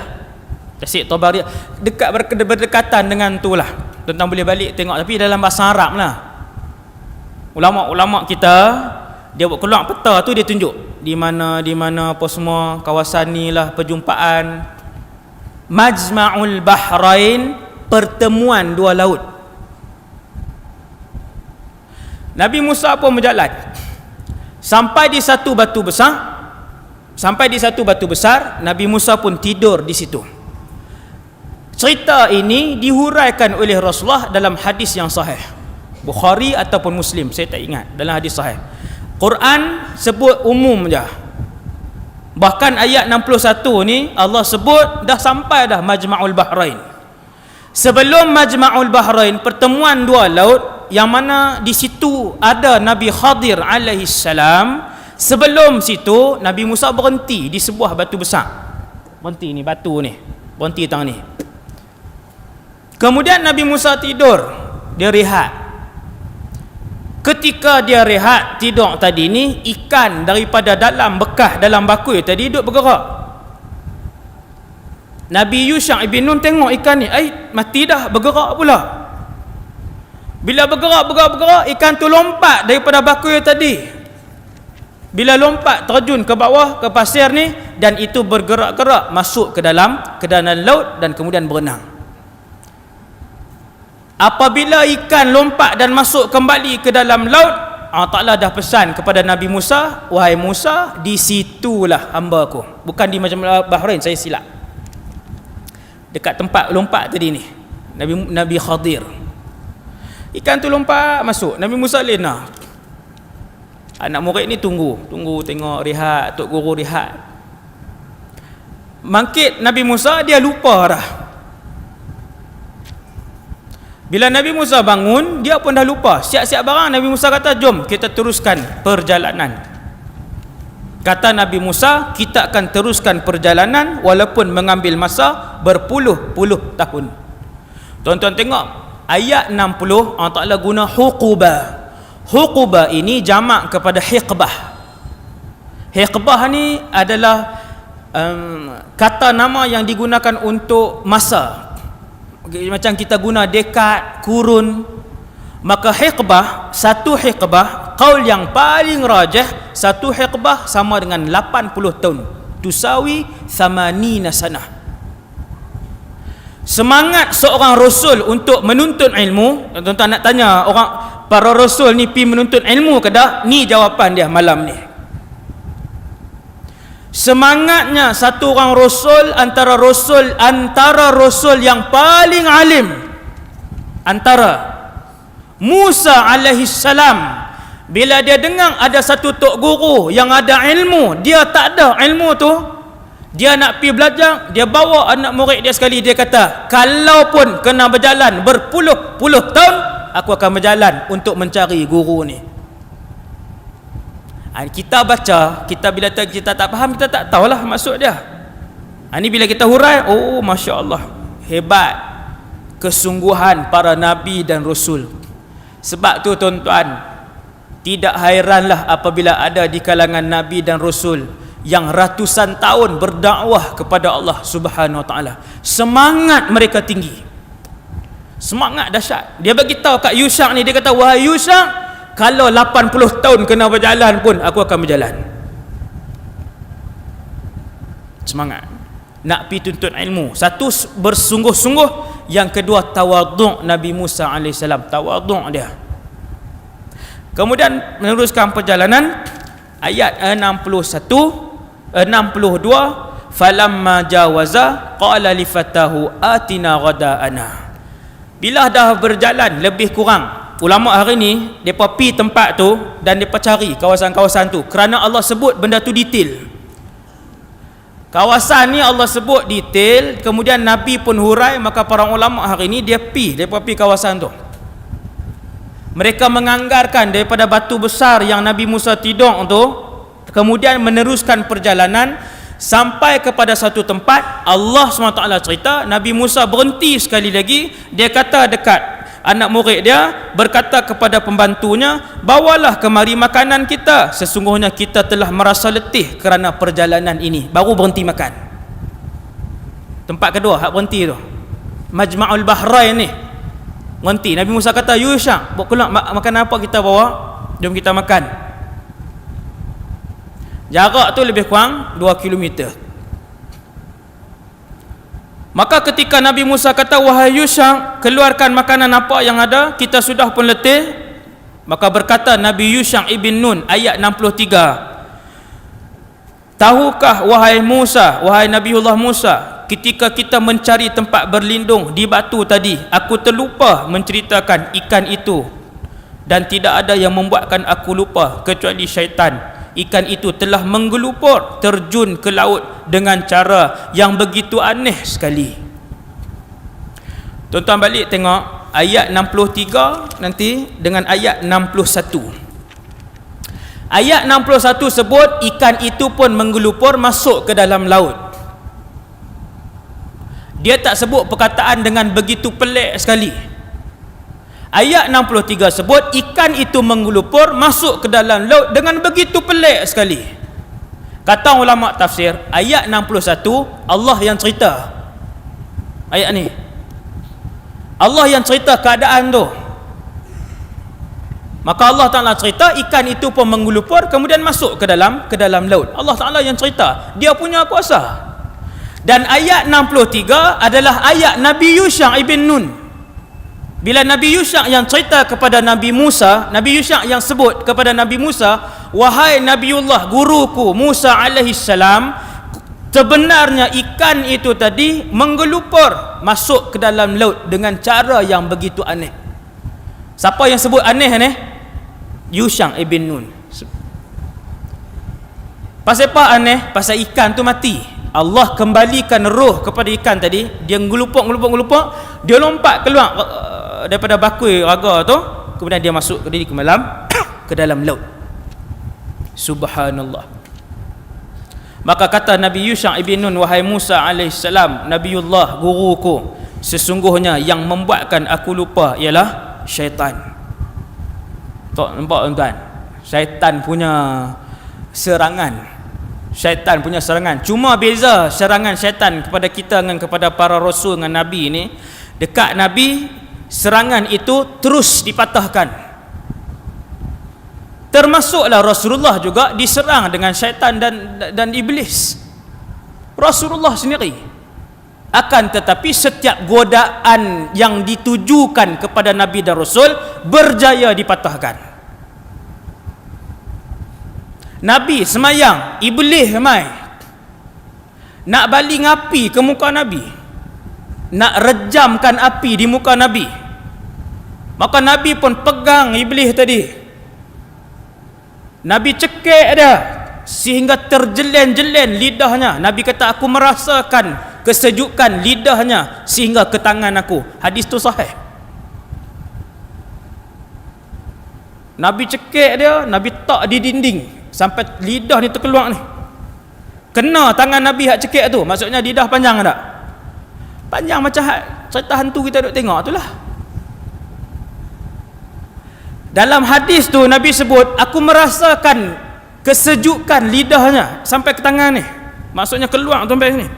Speaker 1: Tasik Tabariyah dekat, berdekatan dengan tu lah. Tuan-tuan boleh balik tengok, tapi dalam bahasa Arab lah. Ulama-ulama kita, dia buat keluar peta tu, dia tunjuk di mana apa semua kawasan ni lah perjumpaan Majma'ul Bahrain, pertemuan dua laut. Nabi Musa pun berjalan sampai di satu batu besar. Sampai di satu batu besar, Nabi Musa pun tidur di situ. Cerita ini dihuraikan oleh Rasulullah dalam hadis yang sahih, Bukhari ataupun Muslim, saya tak ingat, dalam hadis sahih. Quran sebut umum je. Bahkan ayat 61 ni Allah sebut dah sampai dah Majma'ul Bahrain. Sebelum Majma'ul Bahrain, pertemuan dua laut, yang mana di situ ada Nabi Khadir alaihi salam. Sebelum situ Nabi Musa berhenti di sebuah batu besar. Berhenti ni, batu ni, berhenti tang ni. Kemudian Nabi Musa tidur, dia rehat. Ketika dia rehat tidur tadi ni, ikan daripada dalam bekas dalam bakul tadi duduk bergerak. Nabi Yusha' ibn Nun tengok ikan ni, mati dah, bergerak pula. Bila bergerak, ikan tu lompat daripada bakul tadi. Bila lompat, terjun ke bawah, ke pasir ni, dan itu bergerak-gerak masuk ke dalam laut dan kemudian berenang. Apabila ikan lompat dan masuk kembali ke dalam laut, Allah Ta'ala dah pesan kepada Nabi Musa, wahai Musa, di situlah hamba aku. Bukan di Majma'ul Bahrain, saya silap. Dekat tempat lompat tadi ni, Nabi Khadir. Ikan tu lompat masuk, Nabi Musa lena. Anak murid ni tunggu tengok, rehat, tok guru rehat. Bangkit Nabi Musa, dia lupa dah. Bila Nabi Musa bangun, dia pun dah lupa. Siap-siap barang, Nabi Musa kata, jom kita teruskan perjalanan. Kata Nabi Musa, kita akan teruskan perjalanan walaupun mengambil masa berpuluh-puluh tahun. Tuan-tuan tengok, ayat 60, Allah Ta'ala guna huqubah. Huqubah ini jamak kepada hiqbah. Hiqbah ni adalah kata nama yang digunakan untuk masa. Macam kita guna dekad, kurun. Maka hiqbah, satu hiqbah, qaul yang paling rajih, satu hiqbah sama dengan 80 tahun. Tusawi 80 sanah. Semangat seorang rasul untuk menuntut ilmu, tuan-tuan nak tanya orang para rasul ni pi menuntut ilmu ke tak? Ni jawapan dia malam ni. Semangatnya satu orang rasul antara rasul yang paling alim, antara Musa alaihi salam. Bila dia dengar ada satu tok guru yang ada ilmu, dia tak ada ilmu tu, dia nak pergi belajar, dia bawa anak murid dia sekali, dia kata, kalaupun kena berjalan berpuluh-puluh tahun, aku akan berjalan untuk mencari guru ni. Kita baca, kita bila kita tak faham, kita tak tahulah maksud dia. Ini bila kita hurai, oh Masya Allah, hebat kesungguhan para Nabi dan Rasul. Sebab tu tuan-tuan, tidak hairanlah apabila ada di kalangan Nabi dan Rasul yang ratusan tahun berdakwah kepada Allah Subhanahu Wa Taala, semangat mereka tinggi, semangat dahsyat. Dia bagi tahu kat Yusha' ni, dia kata, wahai Yusha', kalau 80 tahun kena berjalan pun aku akan berjalan. Semangat nak pergi tuntut ilmu. Satu, bersungguh-sungguh. Yang kedua, tawaduk Nabi Musa AS. Tawaduk dia. Kemudian meneruskan perjalanan. Ayat 62, falamma jawaza qala li fatahu atina ghada'ana. Bila dah berjalan lebih kurang ulama hari ni depa pi tempat tu dan depa cari kawasan-kawasan tu kerana Allah sebut benda tu detail. Kawasan ni Allah sebut detail, kemudian Nabi pun hurai, maka para ulama hari ni depa pi kawasan tu. Mereka menganggarkan daripada batu besar yang Nabi Musa tidung tu, kemudian meneruskan perjalanan sampai kepada satu tempat. Allah SWT cerita Nabi Musa berhenti sekali lagi. Dia kata dekat anak murid dia, berkata kepada pembantunya, bawalah kemari makanan kita, sesungguhnya kita telah merasa letih kerana perjalanan ini. Baru berhenti makan. Tempat kedua hak berhenti tu, Majma'ul Bahrain ni berhenti. Nabi Musa kata, Yusha, bawa keluar makan apa kita bawa, jom kita makan. Jarak tu lebih kurang 2 km. Maka ketika Nabi Musa kata, wahai Yusha, keluarkan makanan apa yang ada, kita sudah pun letih. Maka berkata Nabi Yusha ibn Nun, ayat 63, tahukah wahai Musa, wahai Nabiullah Musa, ketika kita mencari tempat berlindung di batu tadi, aku terlupa menceritakan ikan itu, dan tidak ada yang membuatkan aku lupa kecuali syaitan. Ikan itu telah menggelupur, terjun ke laut dengan cara yang begitu aneh sekali. Tuan-tuan balik tengok ayat 63 nanti dengan ayat 61. Ayat 61 sebut ikan itu pun menggelupur masuk ke dalam laut. Dia tak sebut perkataan dengan begitu pelik sekali. Ayat 63 sebut ikan itu menggelupur masuk ke dalam laut dengan begitu pelik sekali. Kata ulama tafsir, ayat 61 Allah yang cerita. Ayat ni Allah yang cerita keadaan tu. Maka Allah Ta'ala cerita ikan itu pun menggelupur kemudian masuk ke dalam laut. Allah Ta'ala yang cerita, dia punya kuasa. Dan ayat 63 adalah ayat Nabi Yusha ibn Nun. Bila Nabi Yusha yang cerita kepada Nabi Musa, Nabi Yusha yang sebut kepada Nabi Musa, wahai Nabiullah guruku Musa alaihi salam, sebenarnya ikan itu tadi menggelupur masuk ke dalam laut dengan cara yang begitu aneh. Siapa yang sebut aneh ni? Yusha ibn Nun. Pasal apa aneh? Pasal ikan tu mati. Allah kembalikan roh kepada ikan tadi, dia ngelupuk, dia lompat keluar daripada bakul raga tu, kemudian dia masuk ke dalam laut. Subhanallah. Maka kata Nabi Yusha ibn Nun, wahai Musa alaihissalam, Nabiullah guruku, sesungguhnya yang membuatkan aku lupa ialah syaitan. Tak nampak tuan-tuan? Syaitan punya serangan. Syaitan punya serangan. Cuma beza serangan syaitan kepada kita dengan kepada para rasul dengan Nabi ni, dekat Nabi serangan itu terus dipatahkan. Termasuklah Rasulullah juga diserang dengan syaitan dan iblis. Rasulullah sendiri. Akan tetapi setiap godaan yang ditujukan kepada Nabi dan Rasul berjaya dipatahkan. Nabi semayang, iblis mai nak baling api ke muka Nabi, nak rejamkan api di muka Nabi. Maka Nabi pun pegang iblis tadi, Nabi cekik dia sehingga terjelen-jelen lidahnya. Nabi kata, aku merasakan kesejukan lidahnya sehingga ke tangan aku. Hadis tu sahih. Nabi cekik dia, Nabi tak di dinding sampai lidah ni terkeluar ni, kena tangan Nabi hak cekik tu. Maksudnya lidah panjang tak? Panjang macam cerita hantu kita duk tengok tu lah. Dalam hadis tu Nabi sebut, aku merasakan kesejukan lidahnya sampai ke tangan ni. Maksudnya keluar sampai sini.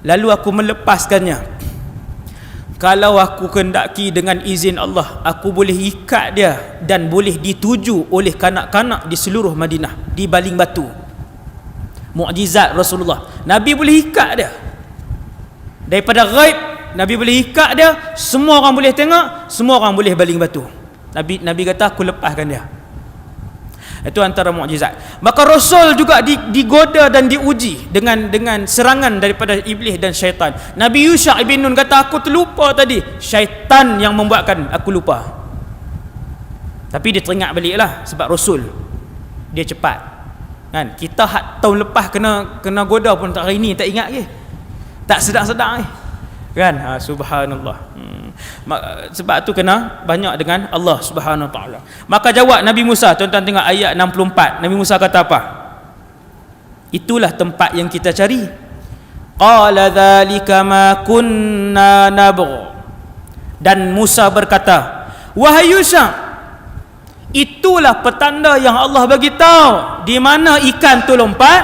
Speaker 1: Lalu aku melepaskannya. Kalau aku kendaki dengan izin Allah, aku boleh ikat dia dan boleh dituju oleh kanak-kanak di seluruh Madinah di baling batu. Mukjizat Rasulullah. Nabi boleh ikat dia. Daripada ghaib, Nabi boleh ikat dia, semua orang boleh tengok, semua orang boleh baling batu. Nabi kata, aku lepaskan dia. Itu antara mukjizat. Maka Rasul juga digoda dan diuji dengan serangan daripada iblis dan syaitan. Nabi Yusha' ibn Nun kata, aku terlupa tadi, syaitan yang membuatkan aku lupa. Tapi dia teringat baliklah sebab Rasul dia cepat. Kan? Kita tahun lepas kena goda pun tak, hari ni tak ingat ke. Tak sedar-sedar ke. Kan? Subhanallah. Sebab tu kena banyak dengan Allah Subhanahu Wa Taala. Maka jawab Nabi Musa, tuan-tuan tengok ayat 64. Nabi Musa kata apa? Itulah tempat yang kita cari. Qala dzalika ma kunna nabghu. Dan Musa berkata, wahai Yusha', itulah petanda yang Allah bagi tahu di mana ikan tu lompat.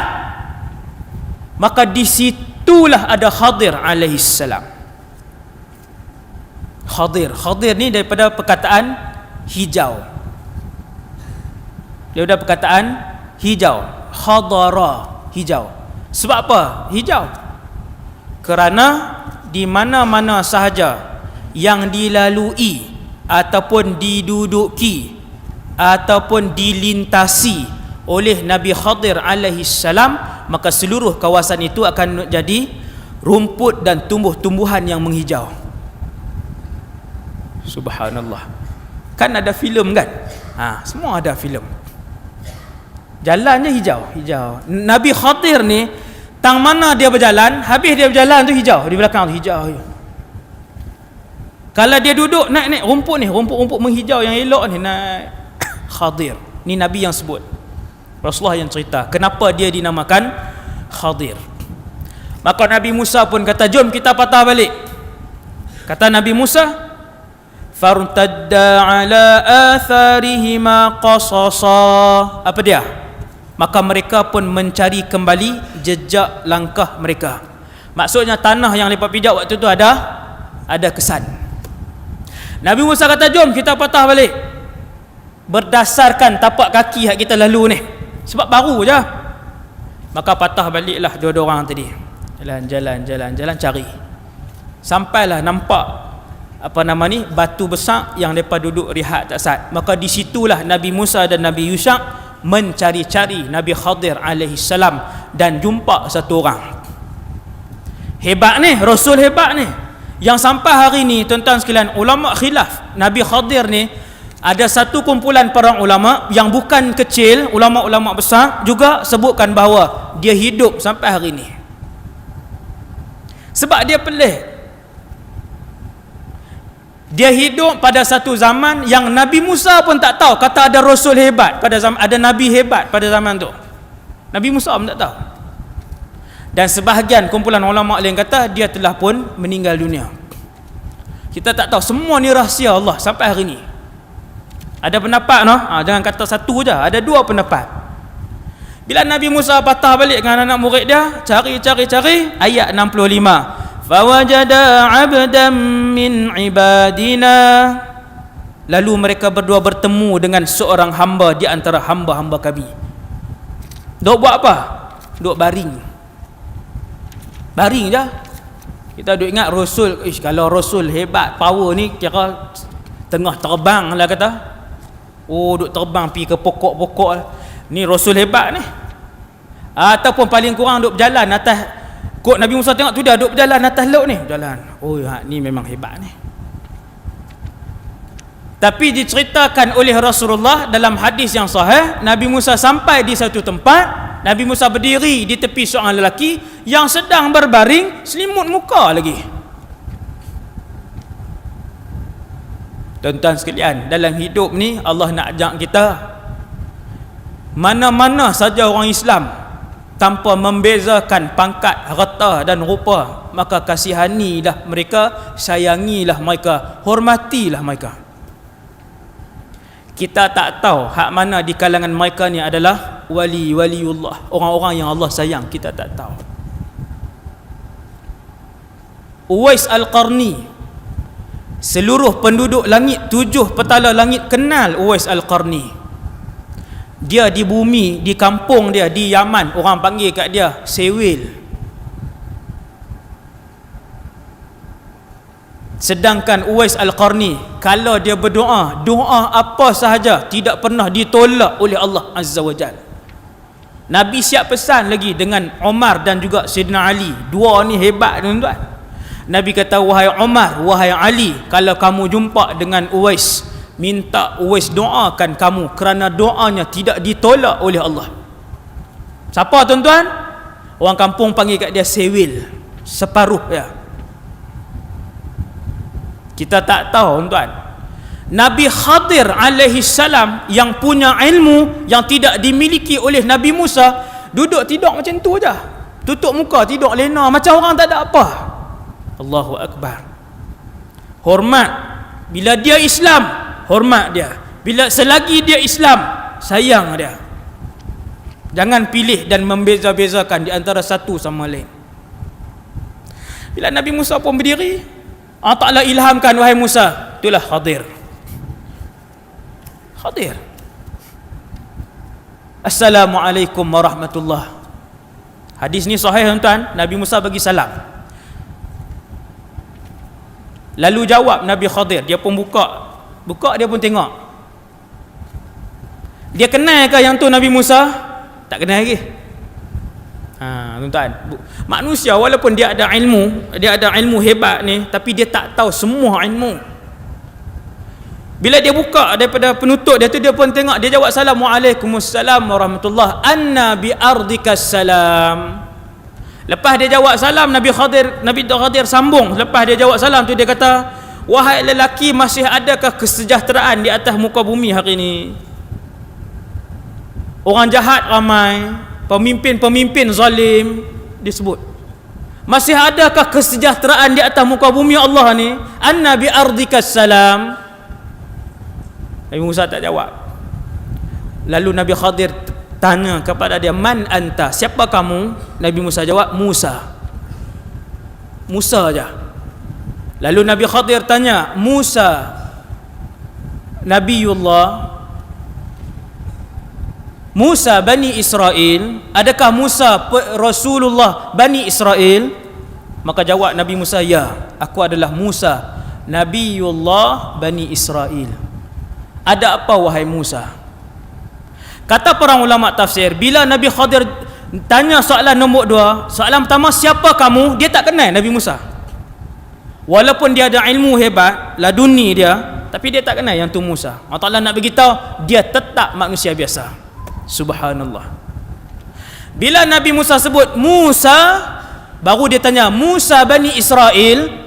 Speaker 1: Maka di situlah ada Khadir alaihi salam. Khadir ni daripada perkataan hijau. Daripada perkataan hijau. Khadara, hijau. Sebab apa? Hijau. Kerana di mana-mana sahaja yang dilalui ataupun diduduki ataupun dilintasi oleh Nabi Khadir alaihi salam, maka seluruh kawasan itu akan jadi rumput dan tumbuh-tumbuhan yang menghijau. Subhanallah. Kan ada filem kan? Semua ada filem. Jalannya hijau. Nabi Khadir ni tang mana dia berjalan, habis dia berjalan tu hijau, di belakang tu hijau. Kalau dia duduk naik rumput rumput menghijau yang elok ni naik. Khadir. Ni Nabi yang sebut. Rasulullah yang cerita kenapa dia dinamakan Khadir. Maka Nabi Musa pun kata, jom kita patah balik. Kata Nabi Musa, fartadda ala atharihima qasasa. Apa dia? Maka mereka pun mencari kembali jejak langkah mereka. Maksudnya tanah yang mereka pijak waktu tu ada kesan. Nabi Musa kata, jom kita patah balik. Berdasarkan tapak kaki yang kita lalu ni, sebab baru je. Maka patah baliklah dua-dua orang tadi. Jalan cari. Sampailah nampak batu besar yang mereka duduk rehat tak sat. Maka di situlah Nabi Musa dan Nabi Yusha' mencari-cari Nabi Khadir alaihi salam dan jumpa satu orang. Hebat ni, Rasul hebat ni. Yang sampai hari ni tuan-tuan sekalian, ulama khilaf Nabi Khadir ni. Ada satu kumpulan para ulama yang bukan kecil, ulama-ulama besar juga sebutkan bahawa dia hidup sampai hari ini. Sebab dia pelik. Dia hidup pada satu zaman yang Nabi Musa pun tak tahu kata ada Rasul hebat pada zaman, ada Nabi hebat pada zaman tu. Nabi Musa pun tak tahu. Dan sebahagian kumpulan ulama lain kata dia telah pun meninggal dunia. Kita tak tahu, semua ni rahsia Allah sampai hari ini. Ada pendapat jangan kata satu je, ada dua pendapat. Bila Nabi Musa patah balik dengan anak murid dia, cari ayat 65. Fawajada 'abdan min ibadina. Lalu mereka berdua bertemu dengan seorang hamba di antara hamba-hamba kami. Duk buat apa? Duk baring je. Kita duk ingat Rasul, kalau Rasul hebat, power ni kira tengah terbang lah kata. Duk terbang pergi ke pokok-pokok. Ni Rasul hebat ni. Ataupun paling kurang duk berjalan atas, kok Nabi Musa tengok tu dia duk berjalan atas laut ni. Berjalan. Ni memang hebat ni. Tapi diceritakan oleh Rasulullah dalam hadis yang sahih, Nabi Musa sampai di satu tempat, Nabi Musa berdiri di tepi seorang lelaki yang sedang berbaring, selimut muka lagi. Tuan-tuan sekalian, dalam hidup ni Allah nak ajak kita, mana-mana saja orang Islam, tanpa membezakan pangkat, harta dan rupa, maka kasihanilah mereka, sayangilah mereka, hormatilah mereka. Kita tak tahu hak mana di kalangan mereka ni adalah waliullah, orang-orang yang Allah sayang, kita tak tahu. Uwais Al-Qarni, seluruh penduduk langit, 7 petala langit kenal Uwais Al-Qarni. Dia di bumi, di kampung dia di Yaman, orang panggil kat dia Sewil. Sedangkan Uwais Al-Qarni, kalau dia berdoa, doa apa sahaja tidak pernah ditolak oleh Allah Azza wa Jalla. Nabi siap pesan lagi dengan Umar dan juga Sayyidina Ali. Dua ni hebat, tuan-tuan. Nabi kata, wahai Umar, wahai Ali, kalau kamu jumpa dengan Uwais, minta Uwais doakan kamu, kerana doanya tidak ditolak oleh Allah. Siapa, tuan-tuan? Orang kampung panggil kat dia sewil, separuh ya. Kita tak tahu, tuan. Nabi Khadir alaihi salam yang punya ilmu yang tidak dimiliki oleh Nabi Musa, duduk tidur macam tu aja. Tutup muka, tidur lena macam orang tak ada apa. Allahu akbar. Hormat. Bila dia Islam, hormat dia. Bila selagi dia Islam, sayang dia. Jangan pilih dan membeza-bezakan di antara satu sama lain. Bila Nabi Musa pun berdiri, Allah Ta'ala ilhamkan, wahai Musa, itulah Khadir. Khadir. Assalamualaikum warahmatullahi. Hadis ni sahih, tuan-tuan. Nabi Musa bagi salam. Lalu jawab Nabi Khadir, dia pun buka dia pun tengok. Dia kenal ke yang tu Nabi Musa? Tak kenal lagi. Tuan-tuan, manusia walaupun dia ada ilmu hebat ni, tapi dia tak tahu semua ilmu. Bila dia buka daripada penutup dia tu, dia pun tengok, dia jawab salam, waalaikumsalam warahmatullahi, anna bi ardikas salam. Lepas dia jawab salam, Nabi Khadir sambung. Lepas dia jawab salam tu, dia kata, wahai lelaki, masih adakah kesejahteraan di atas muka bumi hari ini? Orang jahat ramai, pemimpin-pemimpin zalim disebut. Masih adakah kesejahteraan di atas muka bumi Allah ni? Anna bi ardikas salam. Nabi Musa tak jawab. Lalu Nabi Khadir tanya kepada dia, man anta, siapa kamu? Nabi Musa jawab, Musa aja. Lalu Nabi Khadir tanya, Musa Nabiullah, Musa Bani Israel, adakah Musa Rasulullah Bani Israel? Maka jawab Nabi Musa, ya, aku adalah Musa Nabiullah Bani Israel. Ada apa wahai Musa? Kata para ulama tafsir, bila Nabi Khadir tanya soalan nombor 2, soalan pertama, siapa kamu? Dia tak kenal Nabi Musa. Walaupun dia ada ilmu hebat, laduni dia, tapi dia tak kenal yang tu Musa. Allah Ta'ala nak beritahu, dia tetap manusia biasa. Subhanallah. Bila Nabi Musa sebut Musa, baru dia tanya, Musa Bani Israel.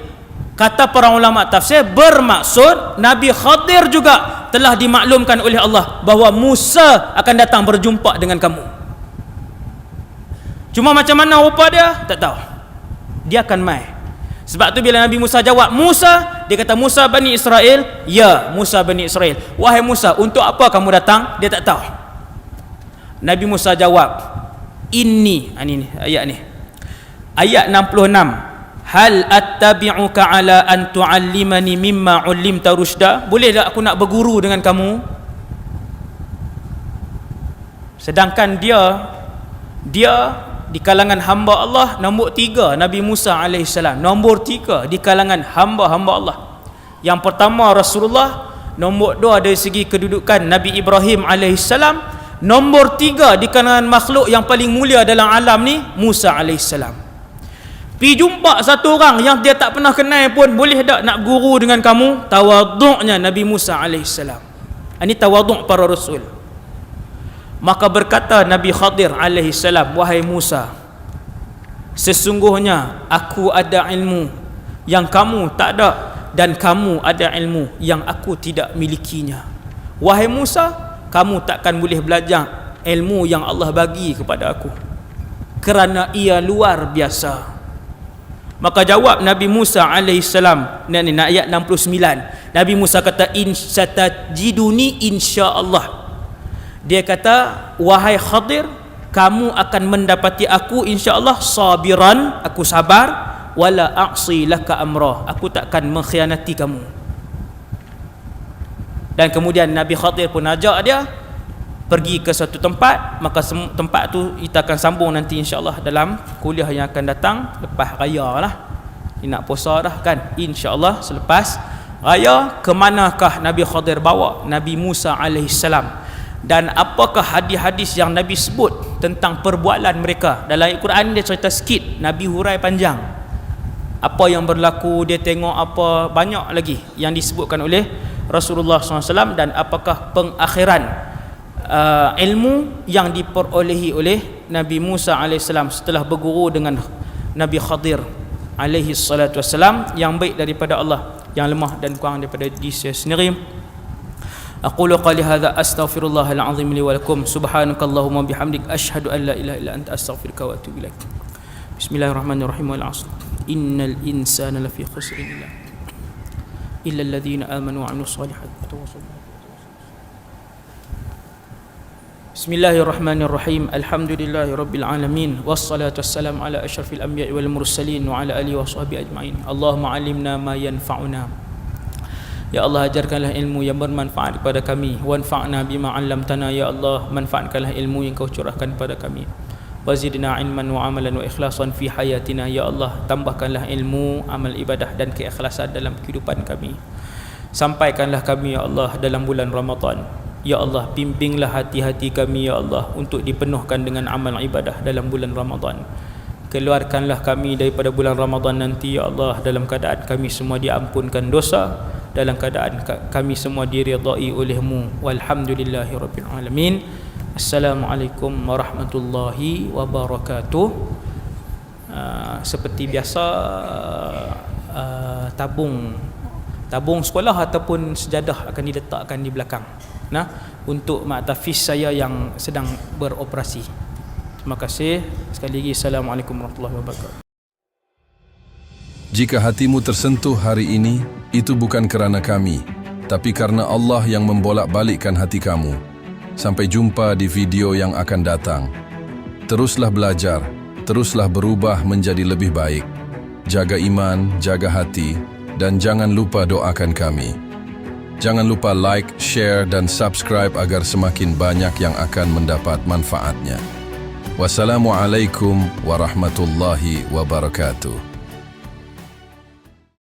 Speaker 1: Kata para ulama tafsir, bermaksud Nabi Khadir juga telah dimaklumkan oleh Allah bahawa Musa akan datang berjumpa dengan kamu. Cuma macam mana rupa dia, tak tahu. Dia akan mai. Sebab tu bila Nabi Musa jawab Musa, dia kata, Musa Bani Israel. Ya, Musa Bani Israel. Wahai Musa, untuk apa kamu datang? Dia tak tahu. Nabi Musa jawab, ini ayat ni. Ayat 66. Hal attabi'uka ala an tu'allimani mimma 'ullimta rusyda? Boleh tak aku nak berguru dengan kamu? Sedangkan dia di kalangan hamba Allah nombor 3, Nabi Musa alaihissalam. Nombor 3 di kalangan hamba-hamba Allah. Yang pertama Rasulullah, nombor 2 dari segi kedudukan Nabi Ibrahim alaihissalam, nombor 3 di kalangan makhluk yang paling mulia dalam alam ni Musa alaihissalam. Pi jumpa satu orang yang dia tak pernah kenal pun, boleh tak nak guru dengan kamu? Tawaduknya Nabi Musa alaihissalam. Ini tawaduk para rasul. Maka berkata Nabi Khadir alaihissalam, wahai Musa, sesungguhnya aku ada ilmu yang kamu tak ada, dan kamu ada ilmu yang aku tidak milikinya. Wahai Musa, kamu takkan boleh belajar ilmu yang Allah bagi kepada aku, kerana ia luar biasa. Maka jawab Nabi Musa alaihissalam, ni ayat 69. Nabi Musa kata, in satajiduni insya-Allah. Dia kata, wahai Khadir, kamu akan mendapati aku insya-Allah sabiran, aku sabar, wala a'si laka amra, aku takkan mengkhianati kamu. Dan kemudian Nabi Khadir pun ajak dia pergi ke suatu tempat. Maka tempat tu kita akan sambung nanti insya-Allah dalam kuliah yang akan datang lepas raya lah. Nak puasa dah kan, insya-Allah selepas raya. Ke manakah Nabi Khadir bawa Nabi Musa alaihissalam, dan apakah hadis-hadis yang Nabi sebut tentang perbualan mereka. Dalam Al-Quran dia cerita sikit, Nabi hurai panjang apa yang berlaku, dia tengok apa, banyak lagi yang disebutkan oleh Rasulullah SAW, dan apakah pengakhiran ilmu yang diperolehi oleh Nabi Musa alaihissalam setelah berguru dengan Nabi Khadir alaihi salatu wassalam, yang baik daripada Allah, yang lemah dan kurang daripada diri saya sendiri. Aqulu qali hadza astaghfirullahal azim li wa lakum, subhanakallahumma bihamdik asyhadu an la ilaha illa anta astaghfiruka wa atubu ilaik. Bismillahirrahmanirrahim. Wal 'asr innal insana lafi khusr illa alladhina amanu wa 'amilus solihati wa tawassaw. Bismillahirrahmanirrahim. Alhamdulillahi rabbil alamin, wassalatu wassalamu ala asyrafil anbiya'i wal mursalin wa ala alihi washabbihi ajma'in. Allahumma 'allimna ma yanfa'una. Ya Allah, ajarkanlah ilmu yang bermanfaat kepada kami. Wanfa'na bima 'allamtana. Ya Allah, manfaatkanlah ilmu yang Kau curahkan kepada kami. Wazidna ilman wa amalan wa ikhlasan fi hayatina. Ya Allah, tambahkanlah ilmu, amal ibadah dan keikhlasan dalam kehidupan kami. Sampaikanlah kami ya Allah dalam bulan Ramadan. Ya Allah, bimbinglah hati-hati kami ya Allah untuk dipenuhkan dengan amal ibadah dalam bulan Ramadan. Keluarkanlah kami daripada bulan Ramadan nanti ya Allah dalam keadaan kami semua diampunkan dosa, dalam keadaan kami semua diridai oleh-Mu. Walhamdulillahirabbil alamin. Assalamualaikum warahmatullahi wabarakatuh. Seperti biasa, tabung sekolah ataupun sejadah akan diletakkan di belakang untuk mak tahfiz saya yang sedang beroperasi. Terima kasih sekali lagi. Assalamualaikum warahmatullahi wabarakatuh.
Speaker 2: Jika hatimu tersentuh hari ini, itu bukan kerana kami, tapi karena Allah yang membolak-balikkan hati kamu. Sampai jumpa di video yang akan datang. Teruslah belajar, teruslah berubah menjadi lebih baik. Jaga iman, jaga hati, dan jangan lupa doakan kami. Jangan lupa like, share, dan subscribe agar semakin banyak yang akan mendapat manfaatnya. Wassalamualaikum warahmatullahi wabarakatuh.